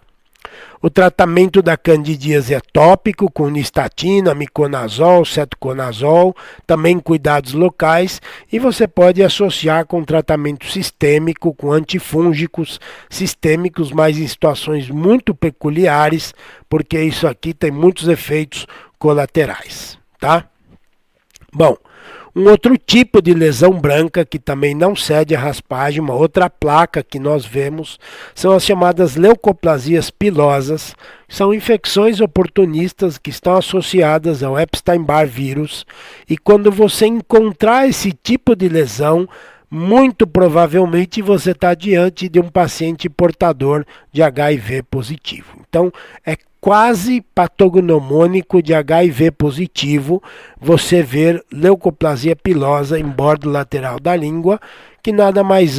O tratamento da candidíase é tópico, com nistatina, miconazol, cetoconazol, também cuidados locais, e você pode associar com tratamento sistêmico, com antifúngicos sistêmicos, mas em situações muito peculiares, porque isso aqui tem muitos efeitos colaterais, tá? Bom, Um outro tipo de lesão branca que também não cede à raspagem, uma outra placa que nós vemos, são as chamadas leucoplasias pilosas. São infecções oportunistas que estão associadas ao Epstein-Barr vírus. E quando você encontrar esse tipo de lesão, muito provavelmente você está diante de um paciente portador de HIV positivo. Então, é quase patognomônico de HIV positivo você ver leucoplasia pilosa em bordo lateral da língua, que nada mais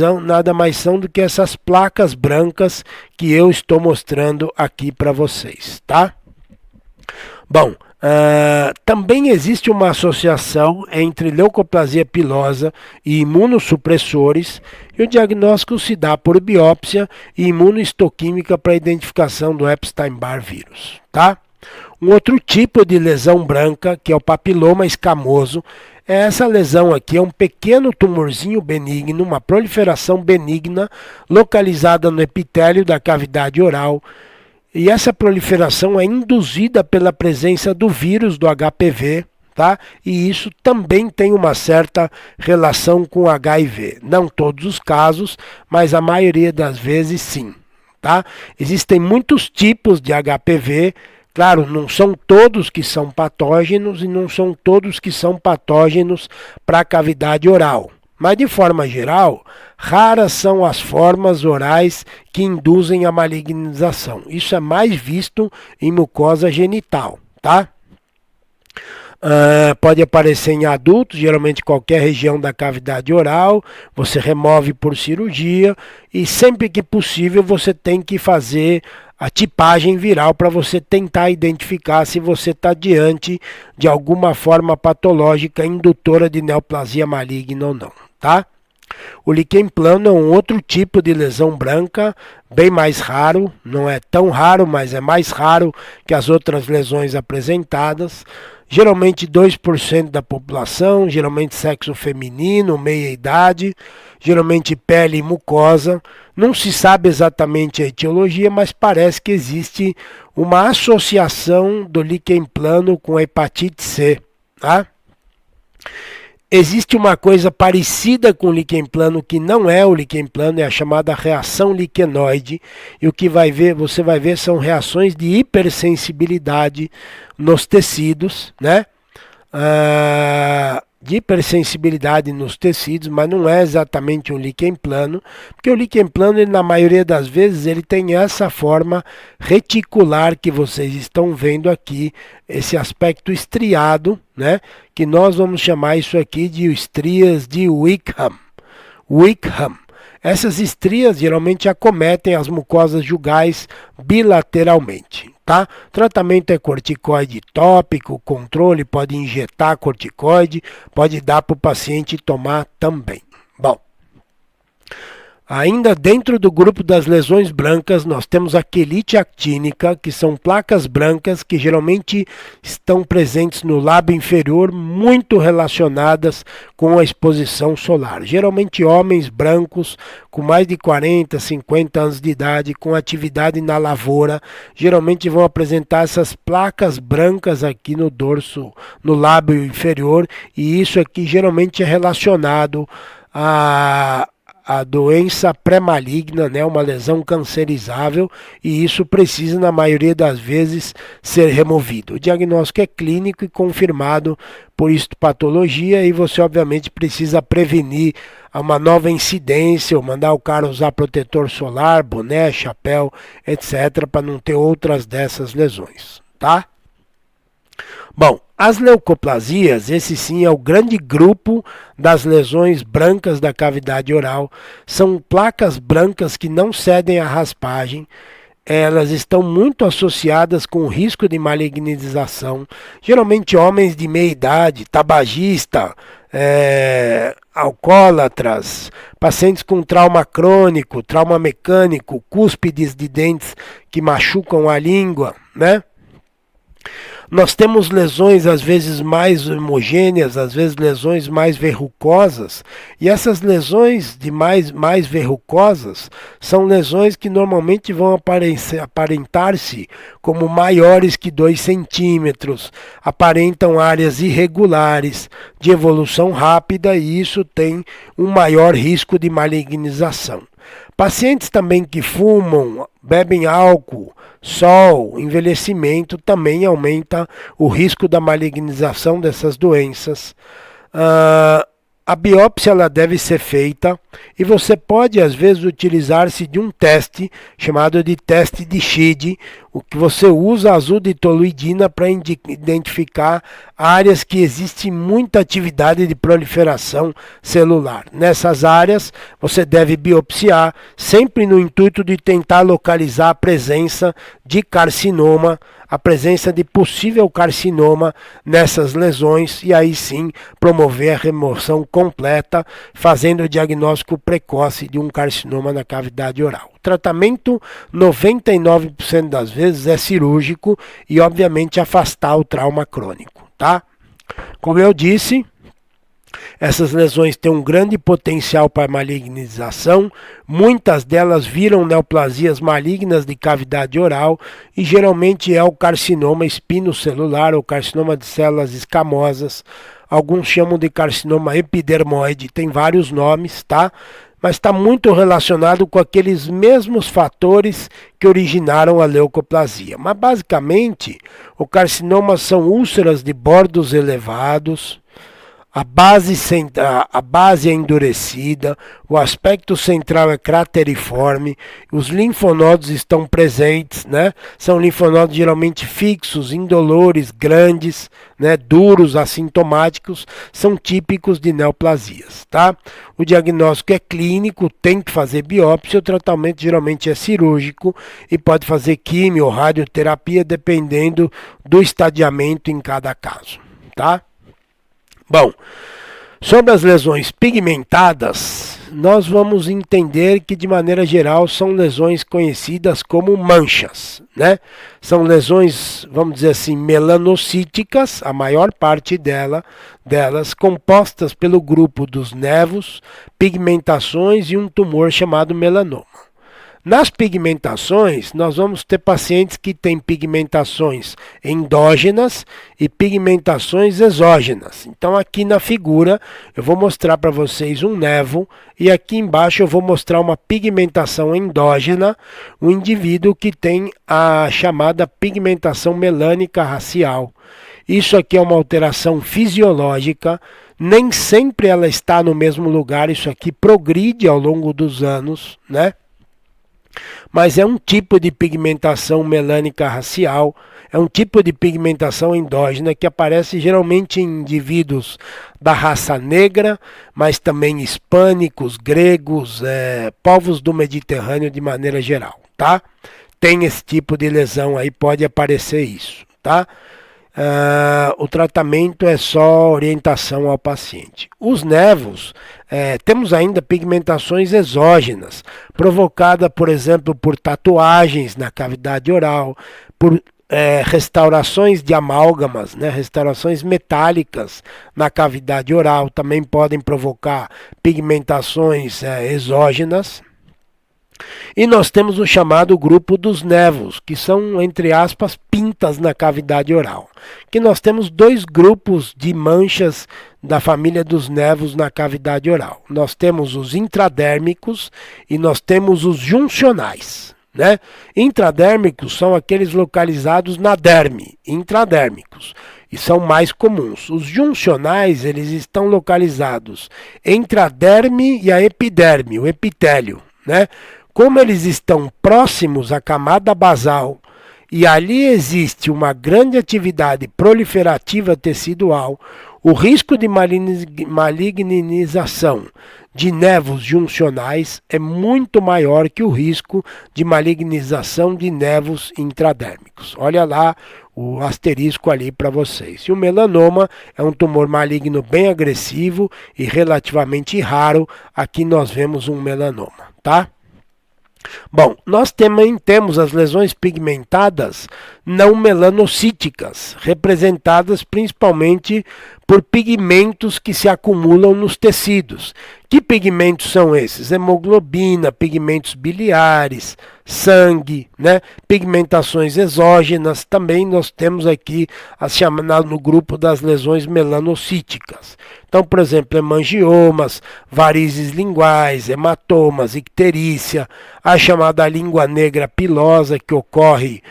são do que essas placas brancas que eu estou mostrando aqui para vocês, tá? Bom, também existe uma associação entre leucoplasia pilosa e imunossupressores, e o diagnóstico se dá por biópsia e imunohistoquímica para identificação do Epstein-Barr vírus, tá? Um outro tipo de lesão branca, que é o papiloma escamoso, essa lesão aqui é um pequeno tumorzinho benigno, uma proliferação benigna localizada no epitélio da cavidade oral. E essa proliferação é induzida pela presença do vírus do HPV, tá? E isso também tem uma certa relação com HIV. Não todos os casos, mas a maioria das vezes sim, tá? Existem muitos tipos de HPV. Claro, não são todos que são patógenos e não são todos que são patógenos para a cavidade oral. Mas, de forma geral, raras são as formas orais que induzem a malignização. Isso é mais visto em mucosa genital, tá? Pode aparecer em adultos, geralmente qualquer região da cavidade oral, você remove por cirurgia e sempre que possível você tem que fazer a tipagem viral para você tentar identificar se você está diante de alguma forma patológica indutora de neoplasia maligna ou não, tá? O líquen plano é um outro tipo de lesão branca, bem mais raro, não é tão raro, mas é mais raro que as outras lesões apresentadas. Geralmente 2% da população, geralmente sexo feminino, meia idade, geralmente pele e mucosa. Não se sabe exatamente a etiologia, mas parece que existe uma associação do líquen plano com a hepatite C, tá? Existe uma coisa parecida com o líquen plano que não é o líquen plano, é a chamada reação liquenoide. E o que você vai ver são reações de hipersensibilidade nos tecidos, né? De hipersensibilidade nos tecidos, mas não é exatamente um líquen plano, porque o líquen plano, ele, na maioria das vezes, ele tem essa forma reticular que vocês estão vendo aqui, esse aspecto estriado, né? Que nós vamos chamar isso aqui de estrias de Wickham. Essas estrias geralmente acometem as mucosas jugais bilateralmente, tá? Tratamento é corticoide tópico, controle, pode injetar corticoide, pode dar para o paciente tomar também. Bom, ainda dentro do grupo das lesões brancas, nós temos a quelite actínica, que são placas brancas que geralmente estão presentes no lábio inferior, muito relacionadas com a exposição solar. Geralmente homens brancos com mais de 40, 50 anos de idade, com atividade na lavoura, geralmente vão apresentar essas placas brancas aqui no dorso, no lábio inferior, e isso aqui geralmente é relacionado a doença pré-maligna, né, uma lesão cancerizável, e isso precisa, na maioria das vezes, ser removido. O diagnóstico é clínico e confirmado por histopatologia, e você, obviamente, precisa prevenir uma nova incidência, ou mandar o cara usar protetor solar, boné, chapéu, etc., para não ter outras dessas lesões, tá? Bom, as leucoplasias, esse sim é o grande grupo das lesões brancas da cavidade oral. São placas brancas que não cedem à raspagem. Elas estão muito associadas com o risco de malignização. Geralmente homens de meia idade, tabagista, alcoólatras, pacientes com trauma crônico, trauma mecânico, cúspides de dentes que machucam a língua, né? Nós temos lesões às vezes mais homogêneas, às vezes lesões mais verrucosas, e essas lesões de mais verrucosas são lesões que normalmente vão aparentar-se como maiores que 2 centímetros, aparentam áreas irregulares, de evolução rápida, e isso tem um maior risco de malignização. Pacientes também que fumam, bebem álcool, sol, envelhecimento também aumenta o risco da malignização dessas doenças. A biópsia ela deve ser feita e você pode às vezes utilizar-se de um teste chamado de teste de Sheed, o que você usa azul de toluidina para identificar áreas que existe muita atividade de proliferação celular. Nessas áreas você deve biopsiar, sempre no intuito de tentar localizar a presença de carcinoma, a presença de possível carcinoma nessas lesões, e aí sim promover a remoção completa, fazendo o diagnóstico precoce de um carcinoma na cavidade oral. O tratamento, 99% das vezes, é cirúrgico e, obviamente, afastar o trauma crônico, tá? Como eu disse, essas lesões têm um grande potencial para malignização, muitas delas viram neoplasias malignas de cavidade oral e geralmente é o carcinoma espinocelular ou carcinoma de células escamosas. Alguns chamam de carcinoma epidermoide, tem vários nomes, tá? Mas está muito relacionado com aqueles mesmos fatores que originaram a leucoplasia. Mas basicamente, o carcinoma são úlceras de bordos elevados, a base é endurecida, o aspecto central é crateriforme, os linfonodos estão presentes, né? São linfonodos geralmente fixos, indolores, grandes, né? Duros, assintomáticos, são típicos de neoplasias, tá? O diagnóstico é clínico, tem que fazer biópsia, o tratamento geralmente é cirúrgico e pode fazer quimio ou radioterapia dependendo do estadiamento em cada caso, tá? Bom, sobre as lesões pigmentadas, nós vamos entender que de maneira geral são lesões conhecidas como manchas, né? São lesões, vamos dizer assim, melanocíticas, a maior parte delas compostas pelo grupo dos nevos, pigmentações e um tumor chamado melanoma. Nas pigmentações, nós vamos ter pacientes que têm pigmentações endógenas e pigmentações exógenas. Então aqui na figura eu vou mostrar para vocês um nevo e aqui embaixo eu vou mostrar uma pigmentação endógena, um indivíduo que tem a chamada pigmentação melânica racial. Isso aqui é uma alteração fisiológica, nem sempre ela está no mesmo lugar, isso aqui progride ao longo dos anos, né? Mas é um tipo de pigmentação melânica racial, é um tipo de pigmentação endógena que aparece geralmente em indivíduos da raça negra, mas também hispânicos, gregos, povos do Mediterrâneo de maneira geral, tá? Tem esse tipo de lesão aí, pode aparecer isso, tá? O tratamento é só orientação ao paciente. Os nevos, temos ainda pigmentações exógenas, provocada, por exemplo, por tatuagens na cavidade oral, por restaurações de amálgamas, né, restaurações metálicas na cavidade oral, também podem provocar pigmentações exógenas. E nós temos o chamado grupo dos nevos, que são, entre aspas, pintas na cavidade oral. Que nós temos dois grupos de manchas da família dos nevos na cavidade oral. Nós temos os intradérmicos e nós temos os juncionais, né? Intradérmicos são aqueles localizados na derme, intradérmicos, e são mais comuns. Os juncionais, eles estão localizados entre a derme e a epiderme, o epitélio, né? Como eles estão próximos à camada basal e ali existe uma grande atividade proliferativa tecidual, o risco de malignização de nevos juncionais é muito maior que o risco de malignização de nevos intradérmicos. Olha lá o asterisco ali para vocês. E o melanoma é um tumor maligno bem agressivo e relativamente raro. Aqui nós vemos um melanoma, tá? Bom, nós também temos as lesões pigmentadas não melanocíticas, representadas principalmente por pigmentos que se acumulam nos tecidos. Que pigmentos são esses? Hemoglobina, pigmentos biliares, sangue, né? Pigmentações exógenas. Também nós temos aqui as chamadas no grupo das lesões melanocíticas. Então, por exemplo, hemangiomas, varizes linguais, hematomas, icterícia, a chamada língua negra pilosa, que ocorre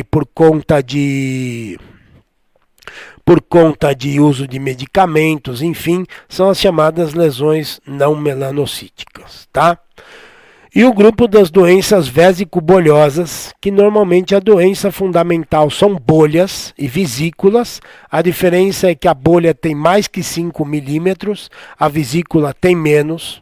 por conta de uso de medicamentos, enfim, são as chamadas lesões não melanocíticas, tá? E o grupo das doenças vésico-bolhosas, que normalmente a doença fundamental são bolhas e vesículas. A diferença é que a bolha tem mais que 5 milímetros, a vesícula tem menos.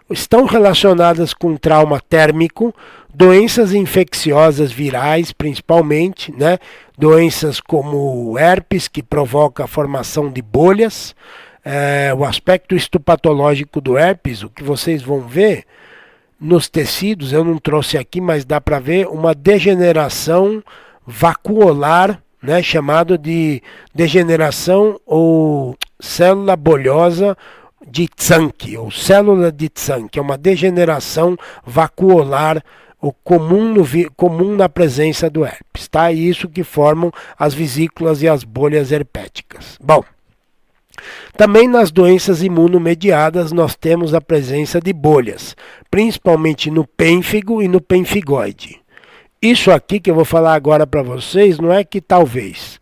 Estão relacionadas com trauma térmico, doenças infecciosas virais, principalmente, né? Doenças como herpes, que provoca a formação de bolhas. O aspecto histopatológico do herpes, o que vocês vão ver nos tecidos, eu não trouxe aqui, mas dá para ver uma degeneração vacuolar, né? Chamado de degeneração ou célula bolhosa de Zancke, ou célula de Zancke, é uma degeneração vacuolar comum na presença do herpes, tá? E isso que formam as vesículas e as bolhas herpéticas. Bom, também nas doenças imunomediadas nós temos a presença de bolhas, principalmente no pênfigo e no pênfigoide. Isso aqui que eu vou falar agora para vocês não é que talvez.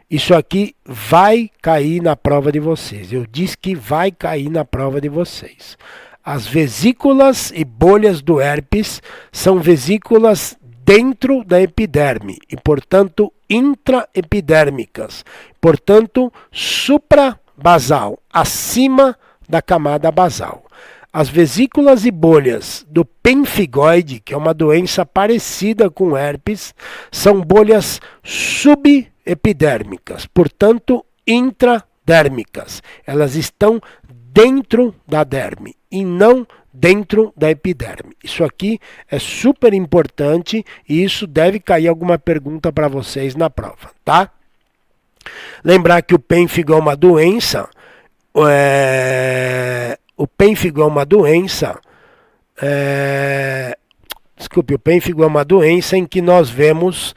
Isso aqui vai cair na prova de vocês. Eu disse que vai cair na prova de vocês. As vesículas e bolhas do herpes são vesículas dentro da epiderme e, portanto, intraepidérmicas. Portanto, suprabasal, acima da camada basal. As vesículas e bolhas do pênfigoide, que é uma doença parecida com herpes, são bolhas subepidérmicas, portanto intradérmicas. Elas estão dentro da derme e não dentro da epiderme. Isso aqui é super importante e isso deve cair alguma pergunta para vocês na prova, tá? Lembrar que o pênfigo é uma doença, o pênfigo é uma doença, o pênfigo é uma doença em que nós vemos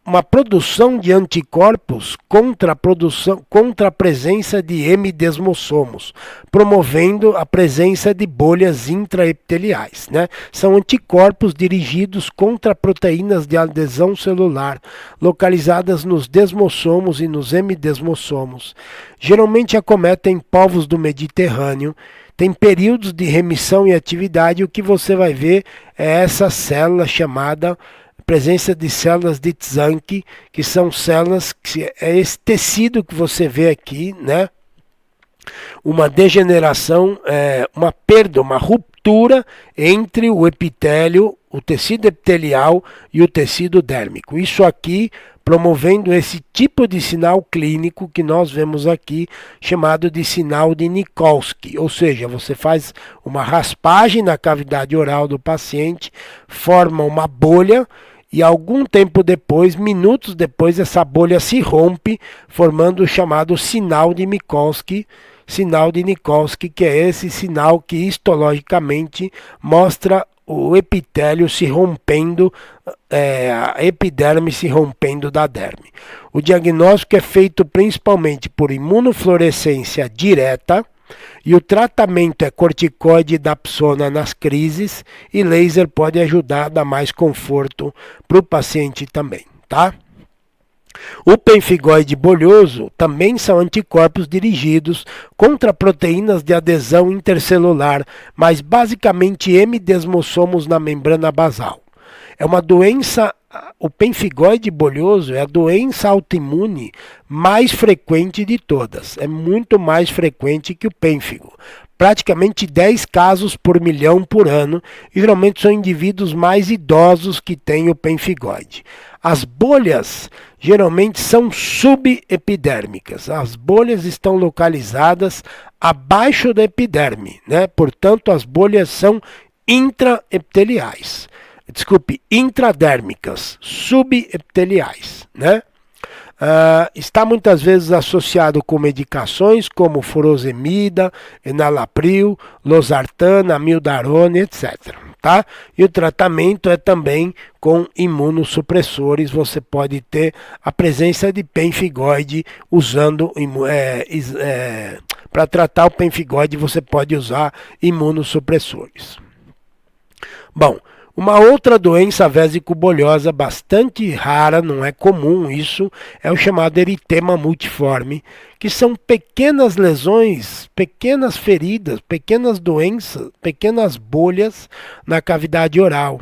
uma produção de anticorpos contra a presença de hemidesmossomos, promovendo a presença de bolhas intraepiteliais, né? São anticorpos dirigidos contra proteínas de adesão celular, localizadas nos desmossomos e nos hemidesmossomos. Geralmente acometem povos do Mediterrâneo. Tem períodos de remissão e atividade. O que você vai ver é essa célula chamada presença de células de Zancke, que são células, que é esse tecido que você vê aqui, né? Uma degeneração, uma perda, uma ruptura entre o epitélio, o tecido epitelial e o tecido dérmico. Isso aqui promovendo esse tipo de sinal clínico que nós vemos aqui, chamado de sinal de Nikolsky, ou seja, você faz uma raspagem na cavidade oral do paciente, forma uma bolha e algum tempo depois, minutos depois, essa bolha se rompe, formando o chamado sinal de Nikolsky, que é esse sinal que histologicamente mostra o epitélio se rompendo, a epiderme se rompendo da derme. O diagnóstico é feito principalmente por imunofluorescência direta e o tratamento é corticoide e dapsona nas crises e laser pode ajudar a dar mais conforto para o paciente também, tá? O pênfigoide bolhoso também são anticorpos dirigidos contra proteínas de adesão intercelular, mas basicamente hemidesmossomos na membrana basal. É uma doença, o pênfigoide bolhoso é a doença autoimune mais frequente de todas. É muito mais frequente que o pênfigo. Praticamente 10 casos por milhão por ano, e geralmente são indivíduos mais idosos que têm o pênfigoide. As bolhas geralmente são subepidérmicas. As bolhas estão localizadas abaixo da epiderme, né? Portanto, as bolhas são intraepiteliais. Desculpe, intradérmicas, subepiteliais, né? Está muitas vezes associado com medicações como furosemida, enalapril, losartana, amiodarone, etc. Tá? E o tratamento é também com imunossupressores. Você pode ter a presença de pemfigoide usando para tratar o pemfigoide você pode usar imunossupressores. Bom, uma outra doença vésico-bolhosa bastante rara, não é comum isso, é o chamado eritema multiforme, que são pequenas lesões, pequenas feridas, pequenas doenças, pequenas bolhas na cavidade oral.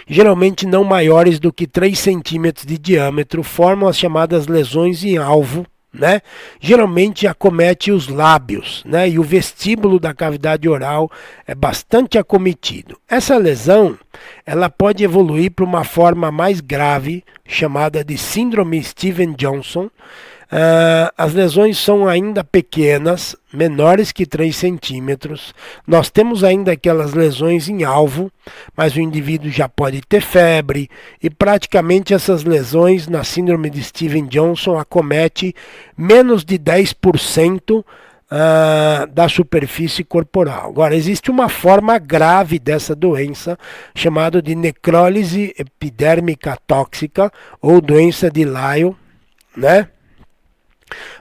Geralmente não maiores do que 3 centímetros de diâmetro, formam as chamadas lesões em alvo, né? Geralmente acomete os lábios, né? E o vestíbulo da cavidade oral é bastante acometido. Essa lesão ela pode evoluir para uma forma mais grave, chamada de síndrome Stevens-Johnson. As lesões são ainda pequenas, menores que 3 centímetros. Nós temos ainda aquelas lesões em alvo, mas o indivíduo já pode ter febre e praticamente essas lesões na síndrome de Stevens-Johnson acomete menos de 10% da superfície corporal. Agora, existe uma forma grave dessa doença, chamada de necrólise epidérmica tóxica ou doença de Lyell, né?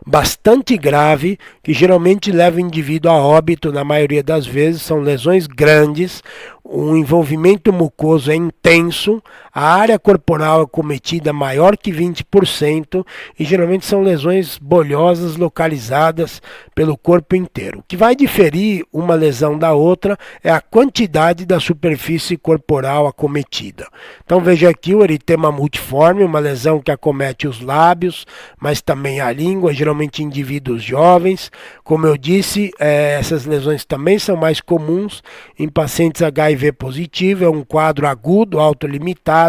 Bastante grave, que geralmente leva o indivíduo a óbito na maioria das vezes. São lesões grandes, o envolvimento mucoso é intenso, a área corporal acometida maior que 20% e geralmente são lesões bolhosas localizadas pelo corpo inteiro. O que vai diferir uma lesão da outra é a quantidade da superfície corporal acometida. Então veja aqui o eritema multiforme, uma lesão que acomete os lábios, mas também a língua, geralmente em indivíduos jovens. Como eu disse, essas lesões também são mais comuns em pacientes HIV positivo, é um quadro agudo, autolimitado.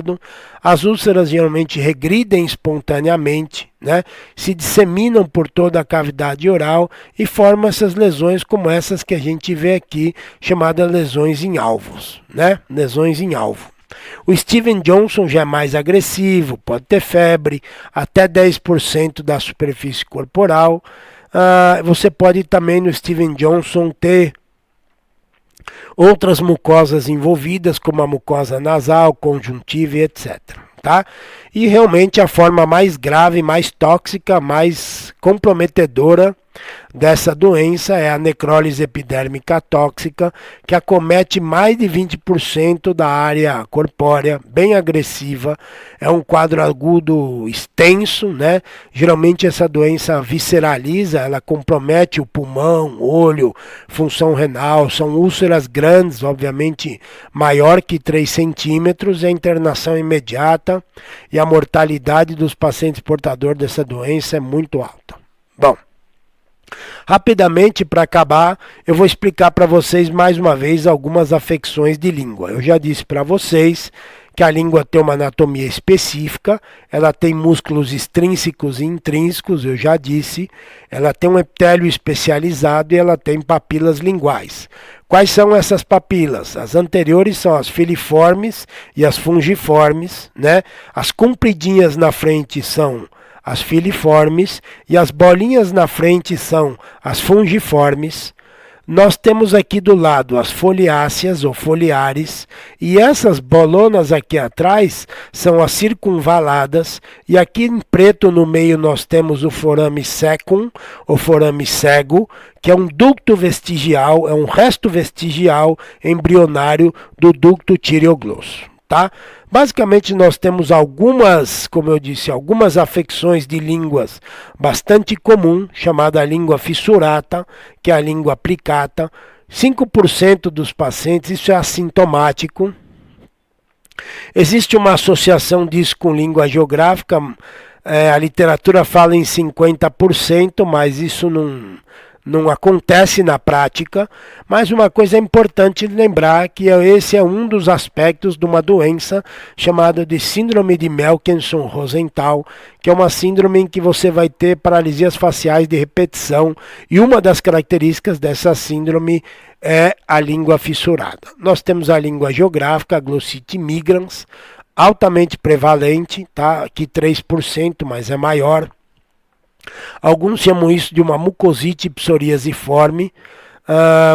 As úlceras geralmente regridem espontaneamente, né? Se disseminam por toda a cavidade oral e formam essas lesões como essas que a gente vê aqui, chamadas lesões em alvos, né? Lesões em alvo. O Stevens-Johnson já é mais agressivo, pode ter febre, até 10% da superfície corporal. Você pode também no Stevens-Johnson ter outras mucosas envolvidas, como a mucosa nasal, conjuntiva e etc. Tá? E realmente a forma mais grave, mais tóxica, mais comprometedora dessa doença é a necrólise epidérmica tóxica, que acomete mais de 20% da área corpórea, bem agressiva. É um quadro agudo extenso, né? Geralmente essa doença visceraliza, ela compromete o pulmão, olho, função renal. São úlceras grandes, obviamente maior que 3 centímetros, a internação imediata e a mortalidade dos pacientes portadores dessa doença é muito alta. Bom, rapidamente, para acabar, eu vou explicar para vocês mais uma vez algumas afecções de língua. Eu já disse para vocês que a língua tem uma anatomia específica, ela tem músculos extrínsecos e intrínsecos, eu já disse, ela tem um epitélio especializado e ela tem papilas linguais. Quais são essas papilas? As anteriores são as filiformes e as fungiformes, né? As compridinhas na frente são as filiformes e as bolinhas na frente são as fungiformes. Nós temos aqui do lado as foliáceas ou foliares e essas bolonas aqui atrás são as circunvaladas e aqui em preto no meio nós temos o forame secum ou forame cego, que é um ducto vestigial, é um resto vestigial embrionário do ducto tireoglosso. Tá? Basicamente nós temos algumas, como eu disse, algumas afecções de línguas bastante comum, chamada língua fissurata, que é a língua aplicata. 5% dos pacientes, isso é assintomático. Existe uma associação disso com língua geográfica, a literatura fala em 50%, mas isso não acontece na prática, mas uma coisa importante lembrar que esse é um dos aspectos de uma doença chamada de síndrome de Melkenson-Rosenthal, que é uma síndrome em que você vai ter paralisias faciais de repetição, e uma das características dessa síndrome é a língua fissurada. Nós temos a língua geográfica, a glossite migrans, altamente prevalente, tá? Aqui 3%, mas é maior. Alguns chamam isso de uma mucosite psoriasiforme,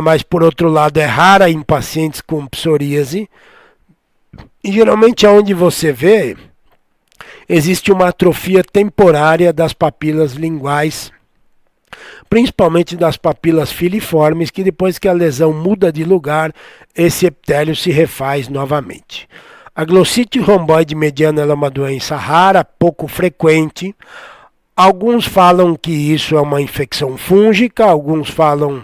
mas por outro lado é rara em pacientes com psoríase. E geralmente onde você vê, existe uma atrofia temporária das papilas linguais, principalmente das papilas filiformes, que depois que a lesão muda de lugar, esse epitélio se refaz novamente. A glossite romboide mediana é uma doença rara, pouco frequente. Alguns falam que isso é uma infecção fúngica, alguns falam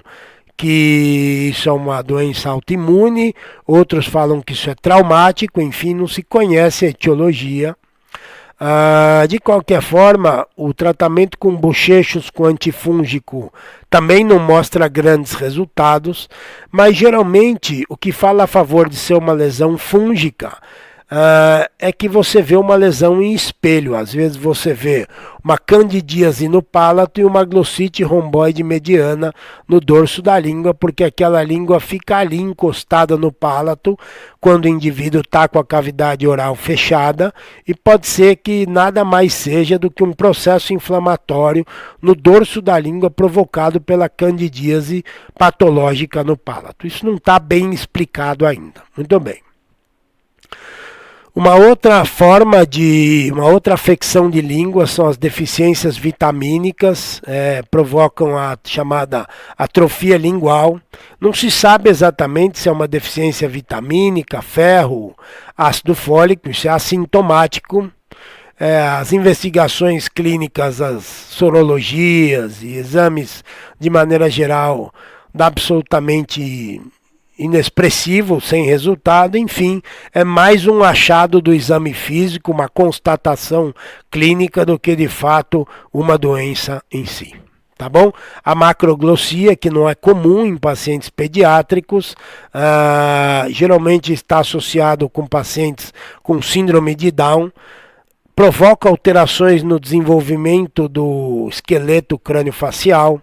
que isso é uma doença autoimune, outros falam que isso é traumático, enfim, não se conhece a etiologia. De qualquer forma, o tratamento com bochechos com antifúngico também não mostra grandes resultados, mas geralmente o que fala a favor de ser uma lesão fúngica é que você vê uma lesão em espelho. Às vezes você vê uma candidíase no palato e uma glossite romboide mediana no dorso da língua, porque aquela língua fica ali encostada no palato quando o indivíduo está com a cavidade oral fechada, e pode ser que nada mais seja do que um processo inflamatório no dorso da língua provocado pela candidíase patológica no palato. Isso não está bem explicado ainda. Muito bem. Uma outra afecção de língua são as deficiências vitamínicas, provocam a chamada atrofia lingual. Não se sabe exatamente se é uma deficiência vitamínica, ferro, ácido fólico, isso é assintomático. As investigações clínicas, as sorologias e exames de maneira geral, dá absolutamente inexpressivo, sem resultado. Enfim, é mais um achado do exame físico, uma constatação clínica do que de fato uma doença em si. Tá bom? A macroglossia, que não é comum em pacientes pediátricos, geralmente está associado com pacientes com síndrome de Down, provoca alterações no desenvolvimento do esqueleto crâniofacial.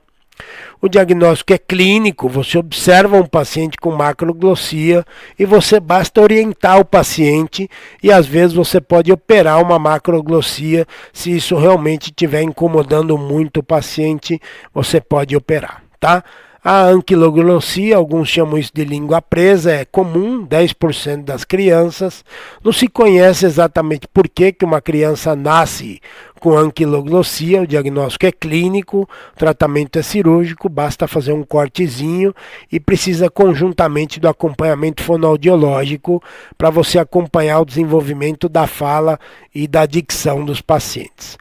O diagnóstico é clínico, você observa um paciente com macroglossia e você basta orientar o paciente, e às vezes você pode operar uma macroglossia. Se isso realmente estiver incomodando muito o paciente, você pode operar, tá? A anquiloglossia, alguns chamam isso de língua presa, é comum, 10% das crianças. Não se conhece exatamente por que uma criança nasce com anquiloglossia. O diagnóstico é clínico, o tratamento é cirúrgico, basta fazer um cortezinho e precisa conjuntamente do acompanhamento fonoaudiológico para você acompanhar o desenvolvimento da fala e da dicção dos pacientes.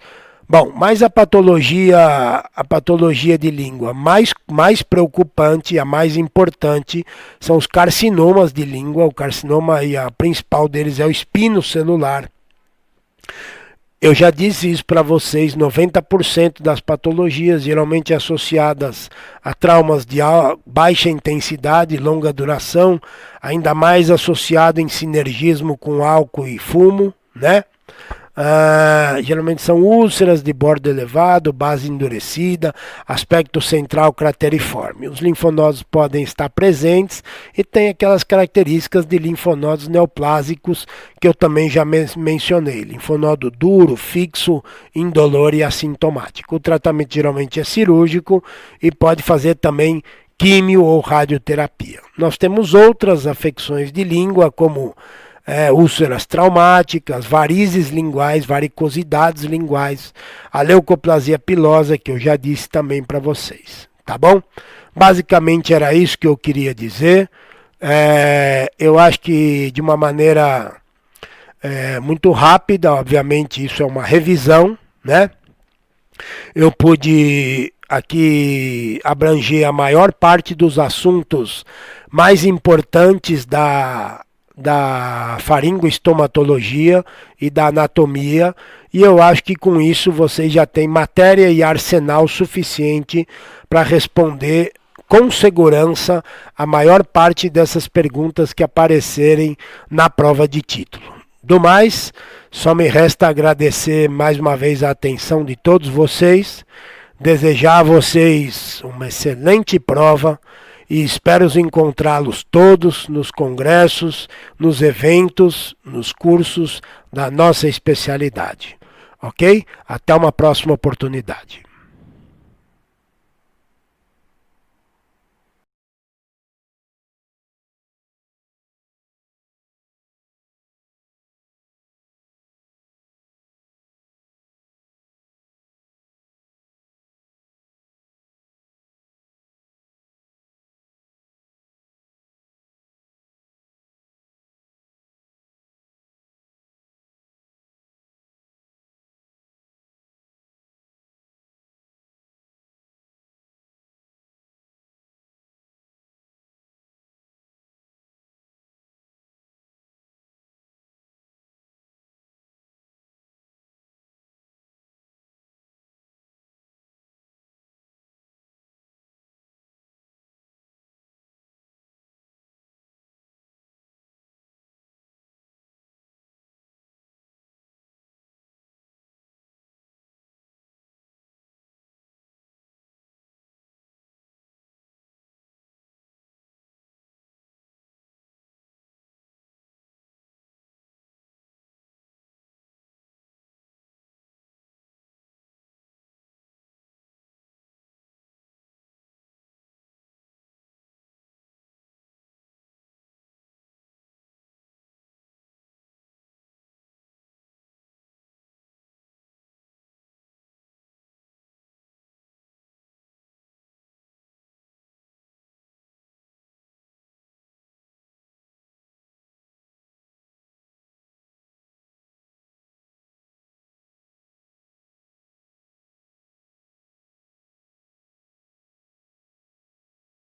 Bom, mas a patologia de língua mais preocupante e a mais importante são os carcinomas de língua. O carcinoma, e a principal deles, é o espino celular. Eu já disse isso para vocês, 90% das patologias geralmente associadas a traumas de baixa intensidade e longa duração, ainda mais associado em sinergismo com álcool e fumo, né? Geralmente são úlceras de bordo elevado, base endurecida, aspecto central crateriforme. Os linfonodos podem estar presentes e tem aquelas características de linfonodos neoplásicos que eu também já mencionei. Linfonodo duro, fixo, indolor e assintomático. O tratamento geralmente é cirúrgico e pode fazer também químio ou radioterapia. Nós temos outras afecções de língua, como úlceras traumáticas, varizes linguais, varicosidades linguais, a leucoplasia pilosa, que eu já disse também para vocês, tá bom? Basicamente era isso que eu queria dizer. Eu acho que de uma maneira muito rápida, obviamente isso é uma revisão, né? Eu pude aqui abranger a maior parte dos assuntos mais importantes da da faringoestomatologia e da anatomia, e eu acho que com isso vocês já têm matéria e arsenal suficiente para responder com segurança a maior parte dessas perguntas que aparecerem na prova de título. Do mais, só me resta agradecer mais uma vez a atenção de todos vocês, desejar a vocês uma excelente prova e espero encontrá-los todos nos congressos, nos eventos, nos cursos da nossa especialidade. Ok? Até uma próxima oportunidade.